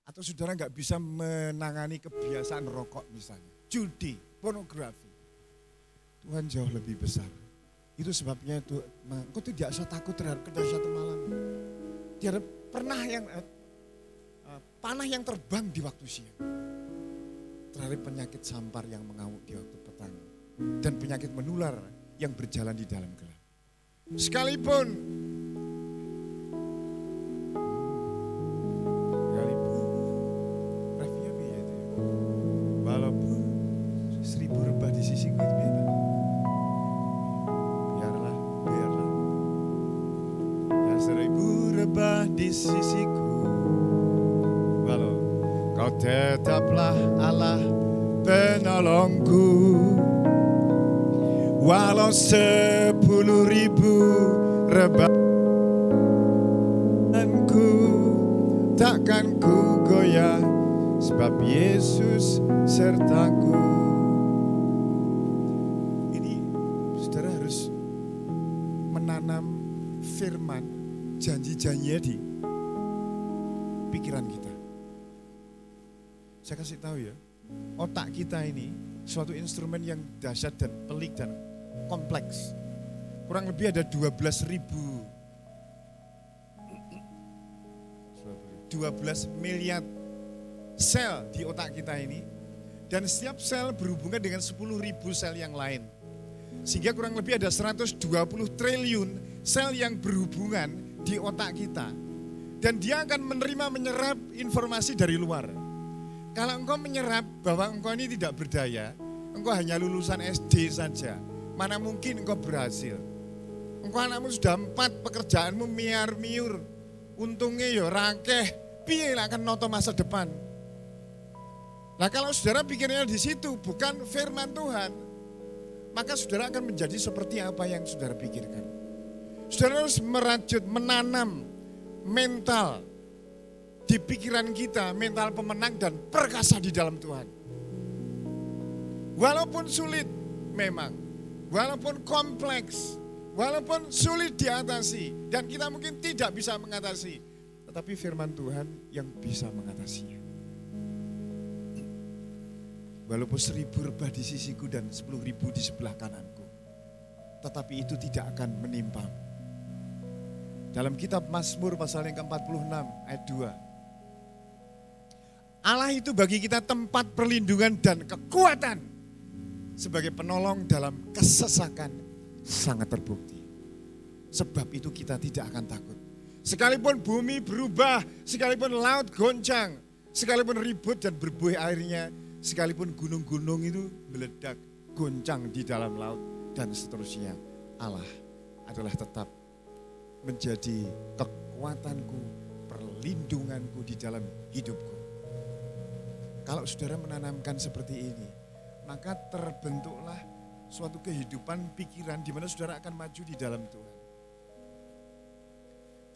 Atau saudara nggak bisa menangani kebiasaan rokok misalnya, judi, pornografi. Tuhan jauh lebih besar. Itu sebabnya itu, engkau tidak usah takut terhadap kedahsyatan malam. Tidak pernah yang panah yang terbang di waktu siang. Terhadap penyakit sampar yang mengamuk di waktu petang. Dan penyakit menular yang berjalan di dalam gelap. Sekalipun walaupun 1.000 rebah di sisiku itu biarlah. Ya 1.000 rebah di sisiku, walau kau tetaplah Allah penolongku. Walau 10.000 rebahanku, takkan ku goyah, sebab Yesus sertaku. Ini saudara harus menanam firman, janji-janjinya di pikiran kita. Saya kasih tahu ya, otak kita ini suatu instrumen yang dahsyat dan pelik dan kompleks. Kurang lebih ada 12 miliar sel di otak kita ini, dan setiap sel berhubungan dengan 10.000 sel yang lain. Sehingga kurang lebih ada 120 triliun sel yang berhubungan di otak kita. Dan dia akan menyerap informasi dari luar. Kalau engkau menyerap bahwa engkau ini tidak berdaya, engkau hanya lulusan SD saja, mana mungkin engkau berhasil. Engkau anakmu sudah 4, pekerjaanmu miar-miur, untungnya ya rakeh, piye lah akan noto masa depan. Nah kalau saudara pikirnya di situ bukan firman Tuhan, maka saudara akan menjadi seperti apa yang saudara pikirkan. Saudara harus merajut, menanam mental di pikiran kita, mental pemenang dan perkasa di dalam Tuhan. Walaupun sulit memang, walaupun kompleks, walaupun sulit diatasi, dan kita mungkin tidak bisa mengatasi, tetapi firman Tuhan yang bisa mengatasinya. Walaupun 1.000 rebah di sisiku dan 10.000 di sebelah kananku, tetapi itu tidak akan menimpamu. Dalam kitab Mazmur pasal yang ke-46 ayat 2. Allah itu bagi kita tempat perlindungan dan kekuatan sebagai penolong dalam kesesakan sangat terbukti. Sebab itu kita tidak akan takut. Sekalipun bumi berubah, sekalipun laut goncang, sekalipun ribut dan berbuih airnya, sekalipun gunung-gunung itu meledak, goncang di dalam laut dan seterusnya, Allah adalah tetap menjadi kekuatanku, perlindunganku di dalam hidupku. Kalau saudara menanamkan seperti ini, maka terbentuklah suatu kehidupan pikiran di mana saudara akan maju di dalam Tuhan.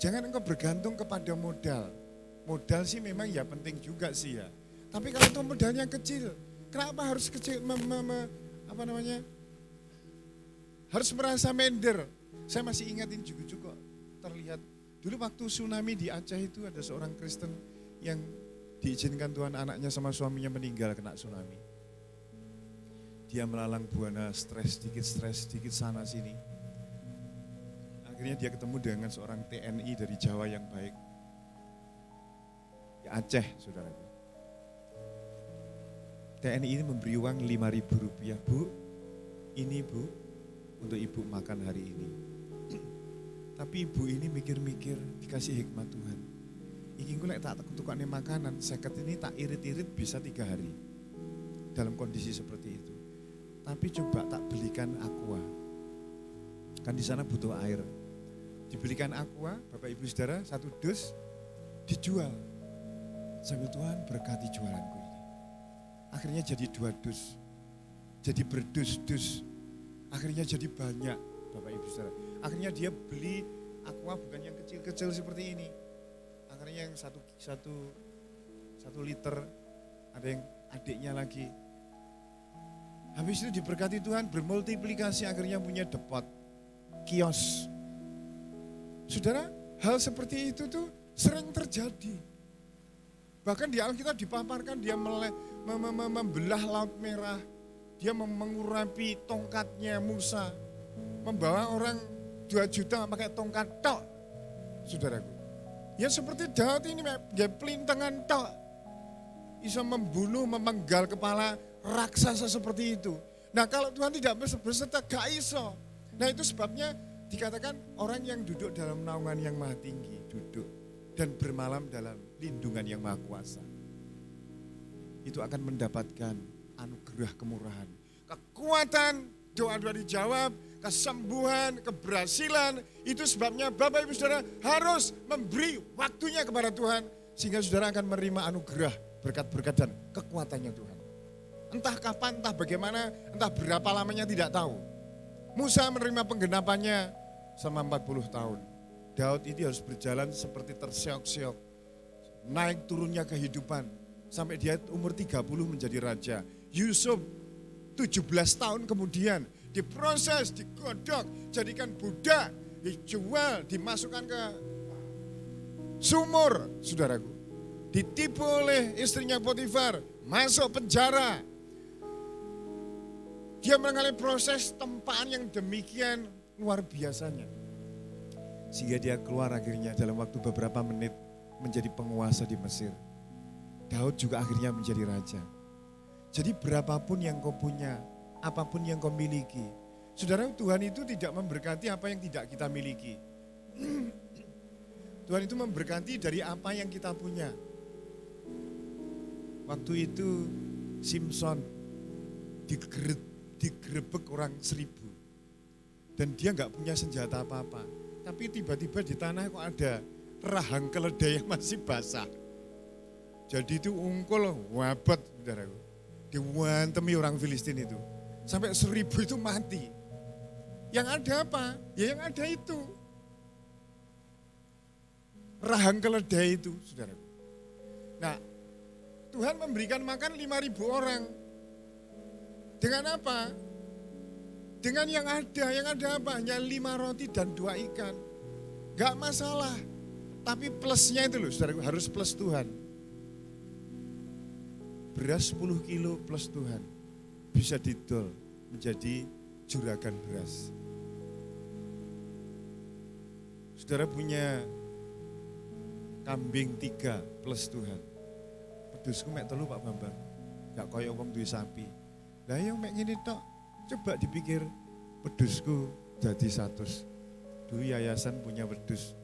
Jangan engkau bergantung kepada modal. Modal sih memang ya penting juga sih ya. Tapi kalau itu modalnya kecil, kenapa harus kecil, harus merasa minder. Saya masih ingatin juga terlihat. Dulu waktu tsunami di Aceh itu ada seorang Kristen yang diizinkan Tuhan anaknya sama suaminya meninggal kena tsunami. Dia melalang buana stres sedikit sana sini. Akhirnya dia ketemu dengan seorang TNI dari Jawa yang baik. Di Aceh, saudaraku. TNI ini memberi uang Rp5.000, Bu. Ini Bu, untuk ibu makan hari ini. Tapi ibu ini mikir-mikir, dikasih hikmat Tuhan. Iki gue tak tukane makanan, seket ini tak irit-irit bisa 3 hari. Dalam kondisi seperti itu. Tapi coba tak belikan aqua. Kan di sana butuh air. Dibelikan aqua, Bapak Ibu Saudara, 1 dus dijual. Sambil Tuhan berkati jualanku ini. Akhirnya jadi 2 dus. Jadi berdus-dus. Akhirnya jadi banyak, Bapak Ibu Saudara. Akhirnya dia beli aqua bukan yang kecil-kecil seperti ini. Akhirnya yang satu liter, ada yang adiknya lagi. Habis itu diberkati Tuhan, bermultiplikasi, akhirnya punya depot, kios. Saudara, hal seperti itu tuh sering terjadi. Bahkan di Alkitab dipaparkan dia membelah Laut Merah, dia mengurapi tongkatnya Musa, membawa orang 2 juta pakai tongkat tok, saudaraku. Ya seperti Daud ini, dia pelintangan tok, bisa membunuh, memenggal kepala raksasa seperti itu. Nah kalau Tuhan tidak berserta, gak iso. Nah itu sebabnya dikatakan orang yang duduk dalam naungan yang maha tinggi, duduk dan bermalam dalam lindungan yang maha kuasa. Itu akan mendapatkan anugerah kemurahan, kekuatan, doa-doa dijawab, kesembuhan, keberhasilan. Itu sebabnya Bapak Ibu Saudara harus memberi waktunya kepada Tuhan. Sehingga saudara akan menerima anugerah, berkat-berkat dan kekuatannya Tuhan. Entah kapan, entah bagaimana, entah berapa lamanya tidak tahu. Musa menerima penggenapannya selama 40 tahun. Daud ini harus berjalan seperti terseok-seok. Naik turunnya kehidupan. Sampai dia umur 30 menjadi raja. Yusuf 17 tahun kemudian diproses, digodok, jadikan budak, dijual, dimasukkan ke sumur, saudaraku. Ditipu oleh istrinya Potifar, masuk penjara. Dia mengalami proses tempaan yang demikian luar biasanya. Sehingga dia keluar akhirnya dalam waktu beberapa menit menjadi penguasa di Mesir. Daud juga akhirnya menjadi raja. Jadi berapapun yang kau punya, apapun yang kau miliki, saudara, Tuhan itu tidak memberkati apa yang tidak kita miliki. Tuhan itu memberkati dari apa yang kita punya. Waktu itu Simson digerebek orang 1000. Dan dia nggak punya senjata apa-apa. Tapi tiba-tiba di tanah kok ada rahang keledai yang masih basah. Jadi itu ungkul, wabet, saudaraku. Diwantemi orang Filistin itu. Sampai 1000 itu mati. Yang ada apa? Ya yang ada itu. Rahang keledai itu, saudaraku. Nah, Tuhan memberikan makan 5.000 orang. Dengan apa? Dengan yang ada apa? Hanya 5 roti dan 2 ikan. Gak masalah. Tapi plusnya itu loh, saudaraku, harus plus Tuhan. Beras 10 kilo plus Tuhan. Bisa didol menjadi juragan beras. Saudara punya kambing 3 plus Tuhan. Pedusku mek 3 Pak Bambang. Gak koyo wong duwe sapi. Lah yang mek ngene tok. Coba dipikir, pedusku jadi 100. Dulu yayasan punya pedus.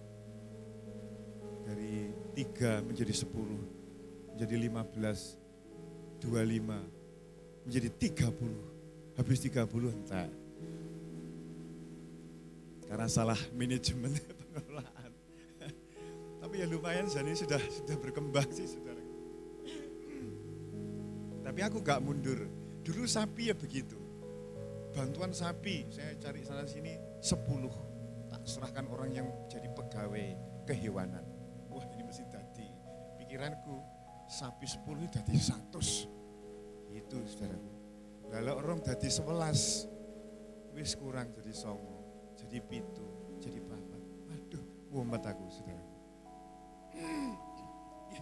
Dari 3 menjadi 10. Menjadi 15. 25. Menjadi 30. Habis 30 entar. Karena salah manajemen pengelolaan. Tapi ya lumayan, jadi sudah berkembang sih, saudara. Tapi aku gak mundur. Dulu sapi ya begitu. Bantuan sapi, saya cari sana sini 10. Tak serahkan orang yang jadi pegawai kehewanan. Wah ini mesti tadi. Pikiranku sapi 10 itu jadi 100. Itu saudaraku. Lalu orang jadi 11. Wis kurang jadi 9, jadi 7, jadi 4. Aduh, mumet aku saudaraku.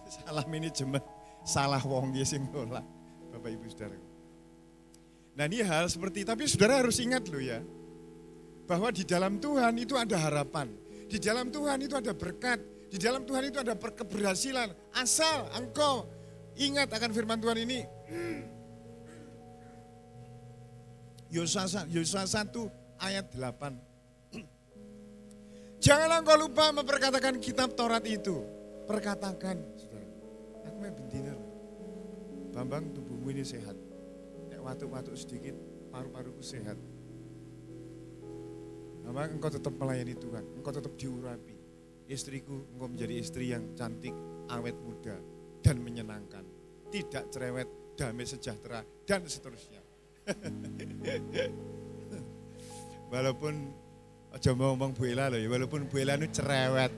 Salah manajemen, salah wong ya sing nolak. Bapak Ibu Saudaraku. Nah ini hal seperti, tapi saudara harus ingat loh ya, bahwa di dalam Tuhan itu ada harapan, di dalam Tuhan itu ada berkat, di dalam Tuhan itu ada keberhasilan, asal engkau ingat akan firman Tuhan ini. Yosua 1 ayat 8. Janganlah engkau lupa memperkatakan kitab Taurat itu. Perkatakan, saudara. Aku main bendina loh. Bambang, tubuhmu ini sehat. Nek watuk-watuk sedikit, paru-paruku sehat. Bambang, engkau tetap melayani Tuhan. Engkau tetap diurapi. Istriku, engkau menjadi istri yang cantik, awet muda, dan menyenangkan. Tidak cerewet, damai sejahtera, dan seterusnya. Walaupun, aja mau ngomong Bu Ela loh ya, walaupun Bu Ela itu cerewet.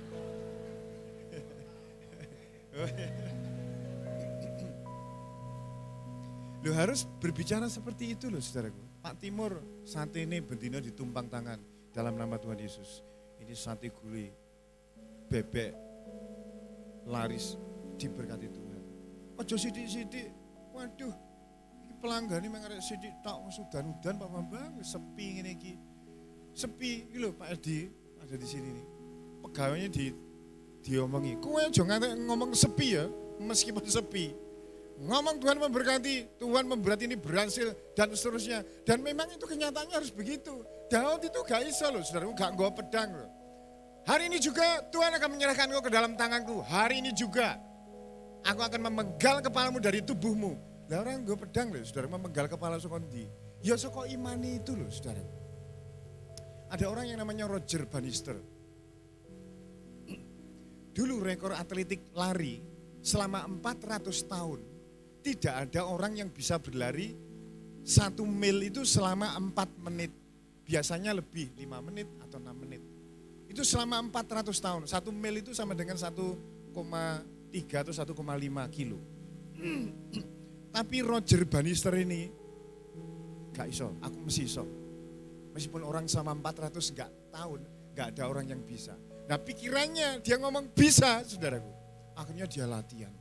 Lo harus berbicara seperti itu loh saudaraku. Pak Timur saat ini betina ditumpang tangan dalam nama Tuhan Yesus. Ini sate gulai, bebek, laris, diberkati Tuhan. Ojo sidik-sidik, waduh, ini pelanggan ini mengarek sidik tak udan Pak Bambang, sepi ini iki. Sepi, ini loh Pak Edi ada di sini nih. Pegawainya diomongi, kowe jangan ngomong sepi ya, meskipun sepi. Ngomong Tuhan memberkati, Tuhan memberkati ini berhasil dan seterusnya. Dan memang itu kenyataannya harus begitu. Daud itu gak iso loh, saudaraku gak nggawa pedang loh. Hari ini juga Tuhan akan menyerahkan kau ke dalam tanganku. Hari ini juga aku akan memenggal kepalamu dari tubuhmu. Lah orang nggawa pedang loh, saudara, memenggal kepala sokondi. Ya soko imani itu loh, saudara. Ada orang yang namanya Roger Bannister. Dulu rekor atletik lari selama 400 tahun. Tidak ada orang yang bisa berlari 1 mil itu selama 4 menit. Biasanya lebih 5 menit atau 6 menit. Itu selama 400 tahun. 1 mil itu sama dengan 1,3 atau 1,5 kilo. Tapi Roger Bannister ini gak iso, aku mesti iso. Meskipun orang sama 400 tahun, gak ada orang yang bisa. Nah pikirannya dia ngomong bisa, saudaraku. Akhirnya dia latihan.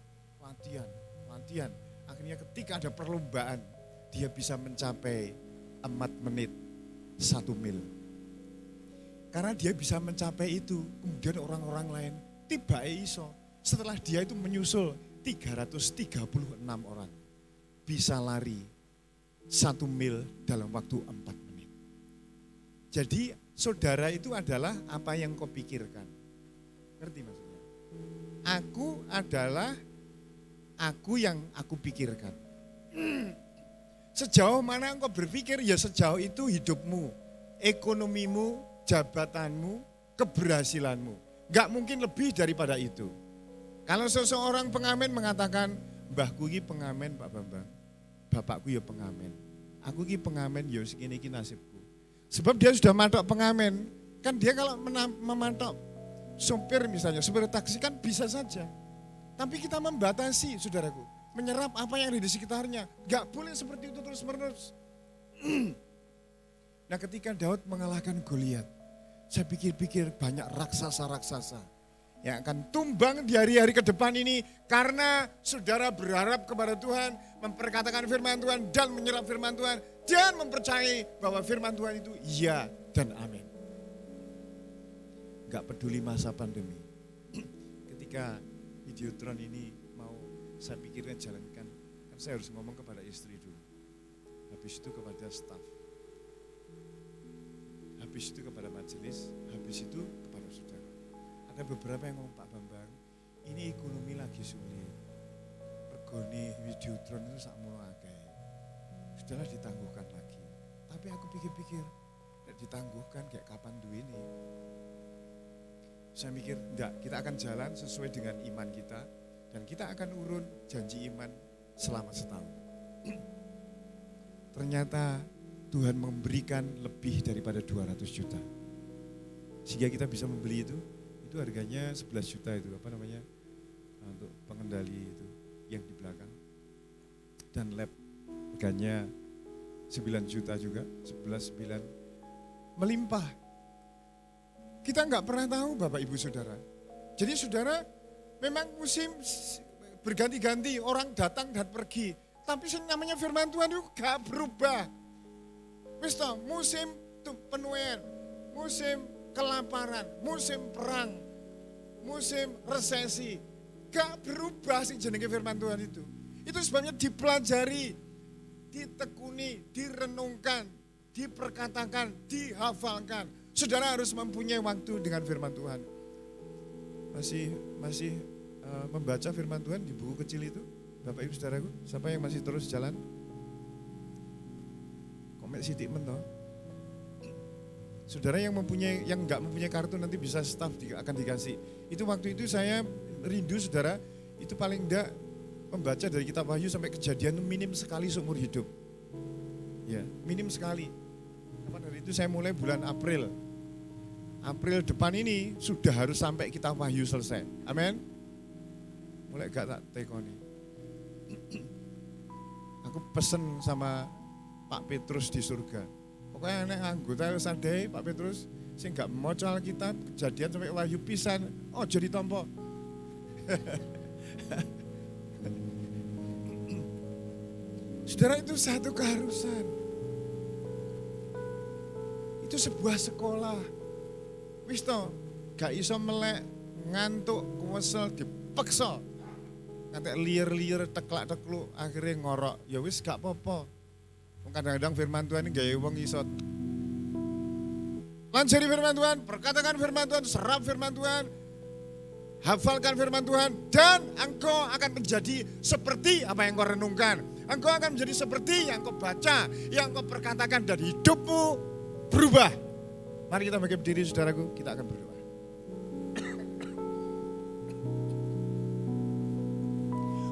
Akhirnya ketika ada perlombaan, dia bisa mencapai 4 menit 1 mil. Karena dia bisa mencapai itu, kemudian orang-orang lain tiba iso. Setelah dia itu menyusul 336 orang. Bisa lari 1 mil dalam waktu 4 menit. Jadi saudara itu adalah apa yang kau pikirkan. Ngerti maksudnya? Aku adalah aku yang aku pikirkan. Sejauh mana engkau berpikir, ya sejauh itu hidupmu, ekonomimu, jabatanmu, keberhasilanmu. Gak mungkin lebih daripada itu. Kalau seseorang pengamen mengatakan, mbahku ini pengamen Pak Bambang, bapakku ya pengamen, aku ini pengamen ya segini nasibku. Sebab dia sudah matok pengamen, kan dia kalau mematok sopir misalnya, sopir taksi kan bisa saja. Tapi kita membatasi, saudaraku, menyerap apa yang ada di sekitarnya. Gak boleh seperti itu terus menerus. Nah ketika Daud mengalahkan Goliat, saya pikir-pikir banyak raksasa-raksasa yang akan tumbang di hari-hari ke depan ini karena saudara berharap kepada Tuhan, memperkatakan firman Tuhan dan menyerap firman Tuhan dan mempercayai bahwa firman Tuhan itu iya dan amin. Gak peduli masa pandemi. Ketika Videotron ini mau saya pikirkan jalankan, kan saya harus ngomong kepada istri dulu. Habis itu kepada staf. Habis itu kepada majelis, habis itu kepada saudara. Ada beberapa yang ngomong, Pak Bambang, ini ekonomi lagi sulit. Regone Videotron itu sakmono akeh. Sudahlah ditangguhkan lagi. Tapi aku pikir-pikir, ditangguhkan kayak kapan duwe ini. Saya mikir, enggak, kita akan jalan sesuai dengan iman kita dan kita akan urun janji iman selama setahun. ternyata Tuhan memberikan lebih daripada 200 juta. Sehingga kita bisa membeli itu harganya 11 juta itu, untuk pengendali itu yang di belakang. Dan lab harganya 9 juta juga, 11,9, melimpah. Kita nggak pernah tahu Bapak Ibu Saudara. Jadi saudara, memang musim berganti-ganti, orang datang dan pergi. Tapi namanya firman Tuhan itu gak berubah. Wis toh, musim penuaian, musim kelaparan, musim perang, musim resesi, gak berubah sih jenenge firman Tuhan itu. Itu sebabnya dipelajari, ditekuni, direnungkan, diperkatakan, dihafalkan. Saudara harus mempunyai waktu dengan firman Tuhan. Masih membaca firman Tuhan di buku kecil itu, Bapak Ibu Saudaraku, siapa yang masih terus jalan? Komek sidik mentoh. Saudara yang nggak mempunyai kartu nanti bisa staff akan dikasih. Itu waktu itu saya rindu saudara, itu paling enggak membaca dari kitab Wahyu sampai Kejadian minim sekali seumur hidup. Ya, minim sekali. Kapan hari itu saya mulai bulan April. April depan ini sudah harus sampai kitab Wahyu selesai. Amin. Mulai gak tak tekoni. Aku pesen sama Pak Petrus di surga. Pokoknya anak anggota sadai Pak Petrus sing gak maca Alkitab Kejadian sampai Wahyu pisan. Oh jadi tompo. Saudara, itu satu keharusan. Itu sebuah sekolah. Wis to, gak iso melek, ngantuk, kuwesel, dipeksa. Ngantek liar-liar, teklak-tekluk, akhirnya ngorok. Ya wis gak apa-apa. Kadang-kadang firman Tuhan ini gaya wong iso. Lansari firman Tuhan, perkatakan firman Tuhan, serap firman Tuhan, hafalkan firman Tuhan, dan engkau akan menjadi seperti apa yang kau renungkan. Engkau akan menjadi seperti yang kau baca, yang kau perkatakan, dan hidupmu berubah. Mari kita bangkit berdiri saudaraku, kita akan berdoa.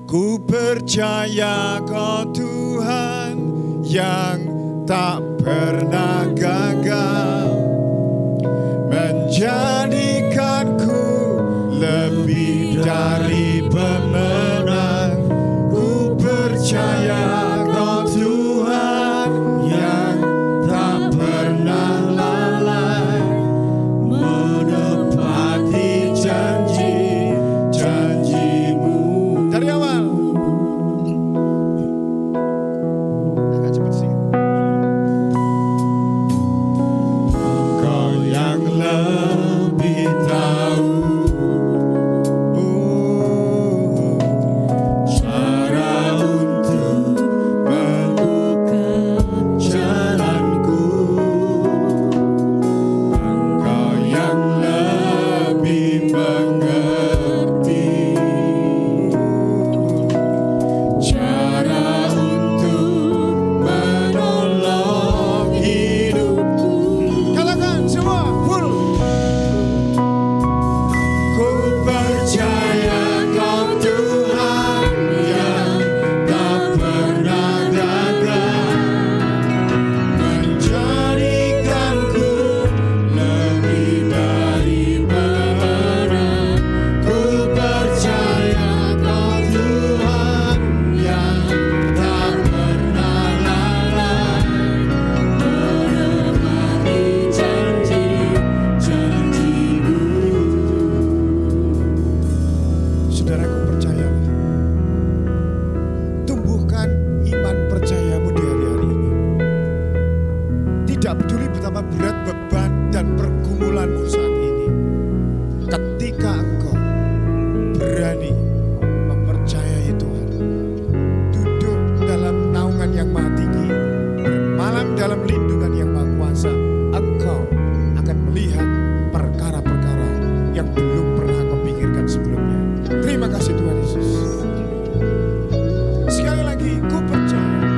Ku percaya Kau Tuhan yang tak pernah gagal, menjadikanku lebih dari pemenang. Ku percaya Kau Tuhan yang tak pernah lalai, menepati janji-janji-Mu. Dari awal agak cepat sih. Engkau yang lebih tahu cara untuk membuka jalanku. Engkau yang lebih mengerti cara untuk menolong hidupku. Katakan semua full. Ku percaya Kau Tuhan yang tak pernah gagal, menjadikanku lebih dari pemenang. Ku percaya Kau Tuhan yang tak pernah lalai, menepati janji-janji-Mu. Saudaraku, percayalah. Tumbuhkan iman percayamu di hari-hari ini. Tidak peduli betapa berat beban dan pergumulanmu saat ini. Ketika engkau berani mempercayai Tuhan, duduk dalam naungan yang maha tinggi, bermalam dalam lindungan yang maha kuasa, engkau akan melihat perkara-perkara yang belum pernah kau pikirkan sebelumnya. Terima kasih Tuhan Yesus. Sekali lagi, ku percaya.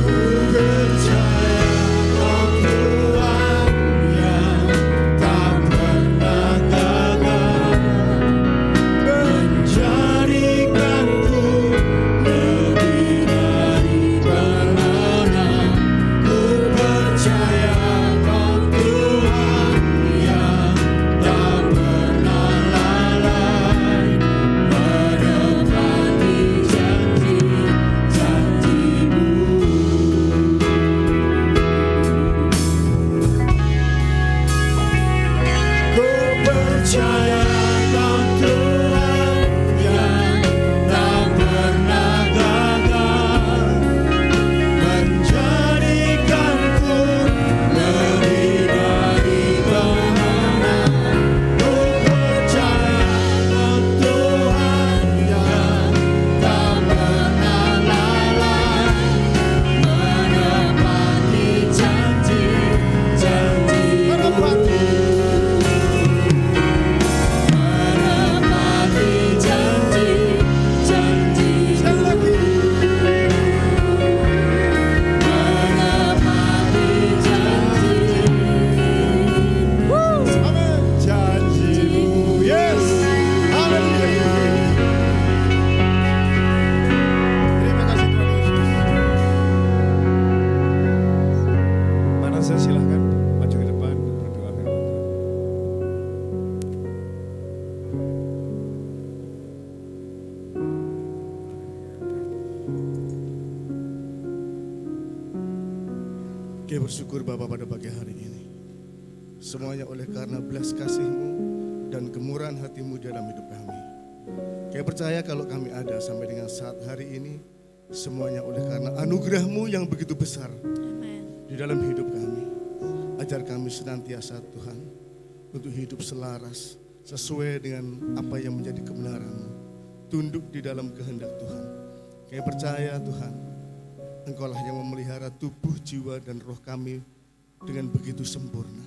Ku percaya Kau Tuhan yang tak pernah gagal, menjadikanku lebih dari biasa silahkan maju ke depan untuk berdoa firman Tuhan. Kami bersyukur Bapa pada pagi hari ini. Semuanya oleh karena belas kasih-Mu dan kemurahan hati-Mu dalam hidup kami. Kami percaya kalau kami ada sampai dengan saat hari ini, semuanya oleh karena anugerah-Mu yang begitu besar di dalam hidup kami. Ajar kami senantiasa Tuhan untuk hidup selaras sesuai dengan apa yang menjadi kebenaran-Mu. Tunduk di dalam kehendak Tuhan. Kami percaya Tuhan, Engkaulah yang memelihara tubuh, jiwa, dan roh kami dengan begitu sempurna.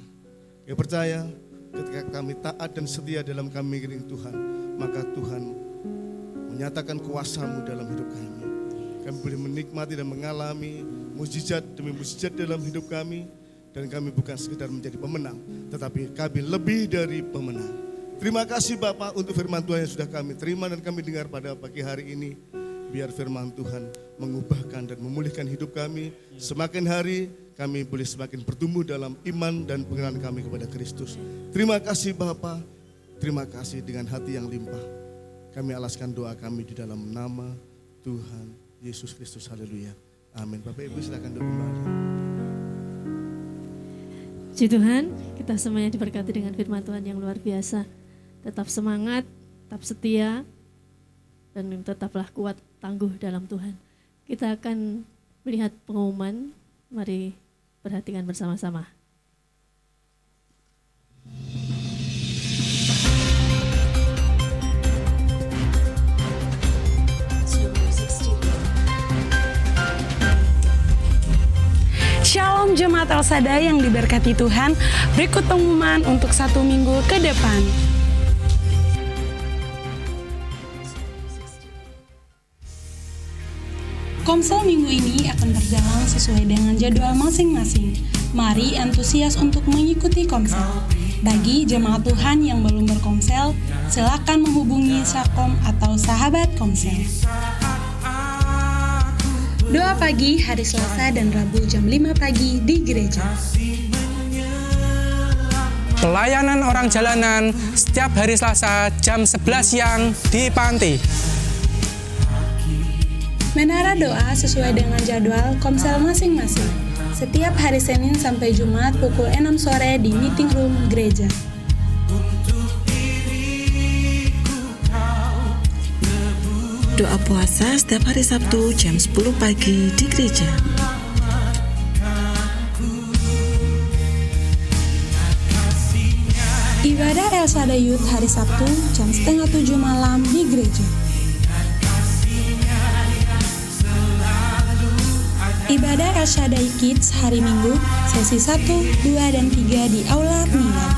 Kami percaya ketika kami taat dan setia dalam kami mengiring Tuhan, maka Tuhan menyatakan kuasa-Mu dalam hidup kami. Kami boleh menikmati dan mengalami mukjizat demi mukjizat dalam hidup kami. Dan kami bukan sekedar menjadi pemenang, tetapi kami lebih dari pemenang. Terima kasih Bapak untuk firman Tuhan yang sudah kami terima dan kami dengar pada pagi hari ini. Biar firman Tuhan mengubahkan dan memulihkan hidup kami. Semakin hari kami boleh semakin bertumbuh dalam iman dan pengenalan kami kepada Kristus. Terima kasih Bapa, terima kasih dengan hati yang limpah. Kami alaskan doa kami di dalam nama Tuhan Yesus Kristus. Haleluya. Amin. Bapak Ibu silakan duduk kembali. Puji Tuhan, kita semuanya diberkati dengan firman Tuhan yang luar biasa. Tetap semangat, tetap setia, dan tetaplah kuat, tangguh dalam Tuhan. Kita akan melihat pengumuman, mari perhatikan bersama-sama. Shalom Jemaat Al-Sada yang diberkati Tuhan, berikut pengumuman untuk 1 minggu ke depan. Komsel minggu ini akan berjalan sesuai dengan jadwal masing-masing. Mari antusias untuk mengikuti komsel. Bagi jemaat Tuhan yang belum berkomsel, silakan menghubungi Sakom atau sahabat komsel. Doa pagi hari Selasa dan Rabu jam 5 pagi di gereja. Pelayanan orang jalanan setiap hari Selasa jam 11 siang di Panti. Menara doa sesuai dengan jadwal komsel masing-masing. Setiap hari Senin sampai Jumat pukul 6 sore di meeting room gereja. Doa puasa setiap hari Sabtu jam 10 pagi di gereja. Ibadah El Shaddai Youth hari Sabtu jam 6:30 malam di gereja. Ibadah El Shaddai Kids hari Minggu sesi 1, 2, dan 3 di Aula Pengingat.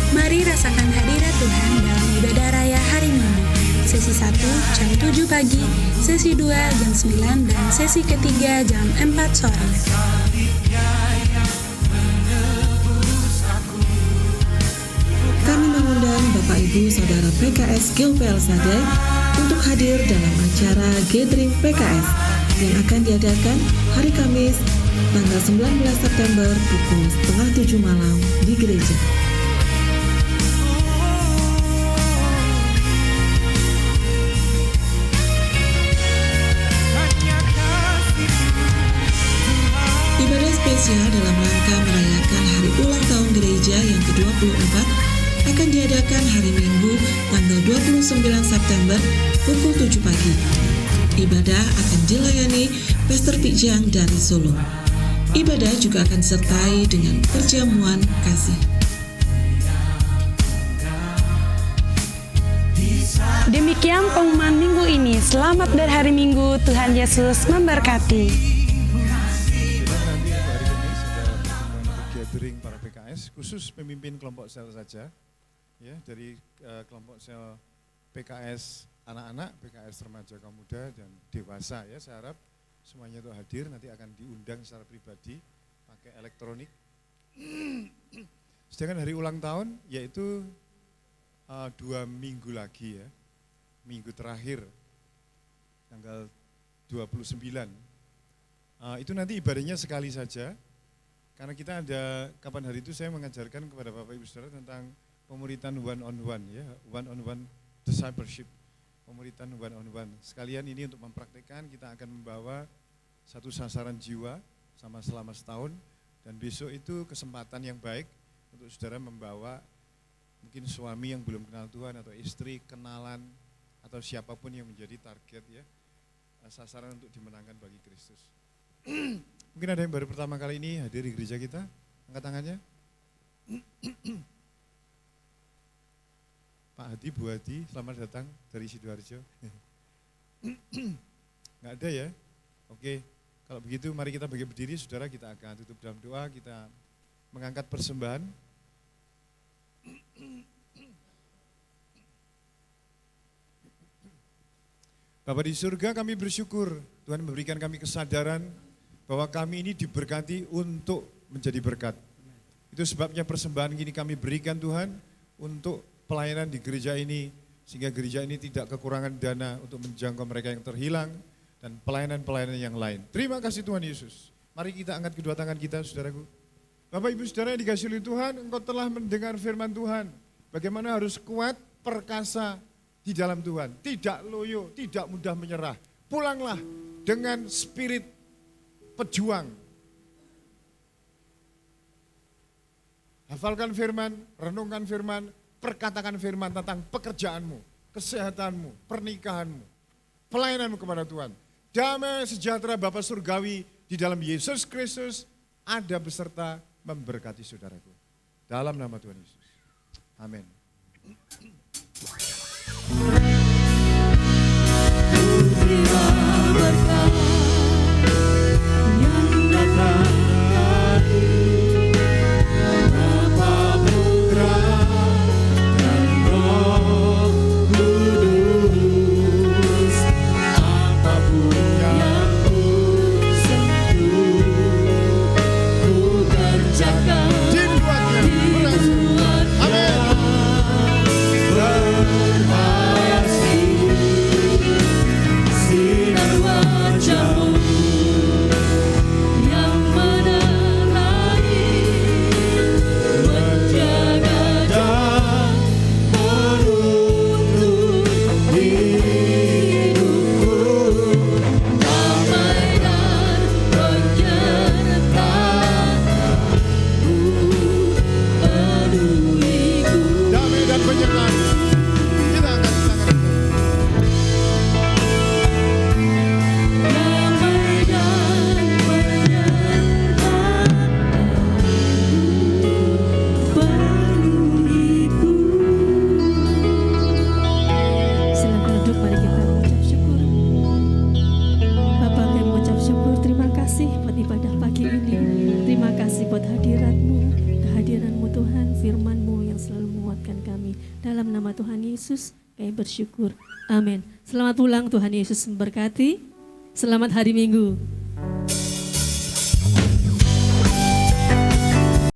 Mari rasakan hadirat Tuhan dalam ibadah raya hari Minggu. Sesi 1 jam 7 pagi, sesi 2 jam 9, dan sesi ketiga jam 4 sore. Kami mengundang Bapak Ibu Saudara PKS GUPL Sadai untuk hadir dalam acara Gathering PKS yang akan diadakan hari Kamis tanggal 19 September pukul 6:30 malam di gereja. Ibadah spesial dalam rangka merayakan hari ulang tahun gereja yang ke-24 akan diadakan hari Minggu tanggal 29 September pukul 7 pagi. Ibadah akan dilayani Pastor Pijang dari Solo. Ibadah juga akan disertai dengan perjamuan kasih. Demikian pengumuman minggu ini. Selamat berhari Minggu. Tuhan Yesus memberkati. Nanti untuk hari Kamis ada pertemuan untuk gathering para PKS, khusus pemimpin kelompok sel saja, ya dari kelompok sel PKS anak-anak, PKS remaja kaum muda dan dewasa ya. Saya harap semuanya itu hadir, nanti akan diundang secara pribadi pakai elektronik. Sedangkan hari ulang tahun yaitu 2 minggu lagi ya, minggu terakhir tanggal 29. Itu nanti ibadahnya sekali saja, karena kita ada, kapan hari itu saya mengajarkan kepada Bapak Ibu Saudara tentang pemuritan one on one, ya, one on one discipleship, pemuritan one on one. Sekalian ini untuk mempraktikkan, kita akan membawa satu sasaran jiwa selama setahun, dan besok itu kesempatan yang baik untuk saudara membawa mungkin suami yang belum kenal Tuhan atau istri kenalan atau siapapun yang menjadi target, ya, sasaran untuk dimenangkan bagi Kristus. Mungkin ada yang baru pertama kali ini hadir di gereja kita, angkat tangannya. Pak Hadi, Bu Hadi, selamat datang dari Sidoarjo. Nggak ada ya? Oke, kalau begitu mari kita berdiri, saudara, kita akan tutup dalam doa, kita mengangkat persembahan. Bapa di surga, kami bersyukur Tuhan memberikan kami kesadaran bahwa kami ini diberkati untuk menjadi berkat. Itu sebabnya persembahan ini kami berikan Tuhan untuk pelayanan di gereja ini, sehingga gereja ini tidak kekurangan dana untuk menjangkau mereka yang terhilang dan pelayanan-pelayanan yang lain. Terima kasih Tuhan Yesus. Mari kita angkat kedua tangan kita, saudaraku. Bapak Ibu Saudara yang dikasihi oleh Tuhan, engkau telah mendengar firman Tuhan. Bagaimana harus kuat, perkasa di dalam Tuhan. Tidak loyo, tidak mudah menyerah. Pulanglah dengan spirit pejuang. Hafalkan firman, renungkan firman, perkatakan firman tentang pekerjaanmu, kesehatanmu, pernikahanmu, pelayananmu kepada Tuhan. Damai sejahtera Bapa Surgawi di dalam Yesus Kristus ada beserta memberkati saudaraku. Dalam nama Tuhan Yesus. Amin. Bersyukur. Amin. Selamat pulang, Tuhan Yesus memberkati. Selamat hari Minggu.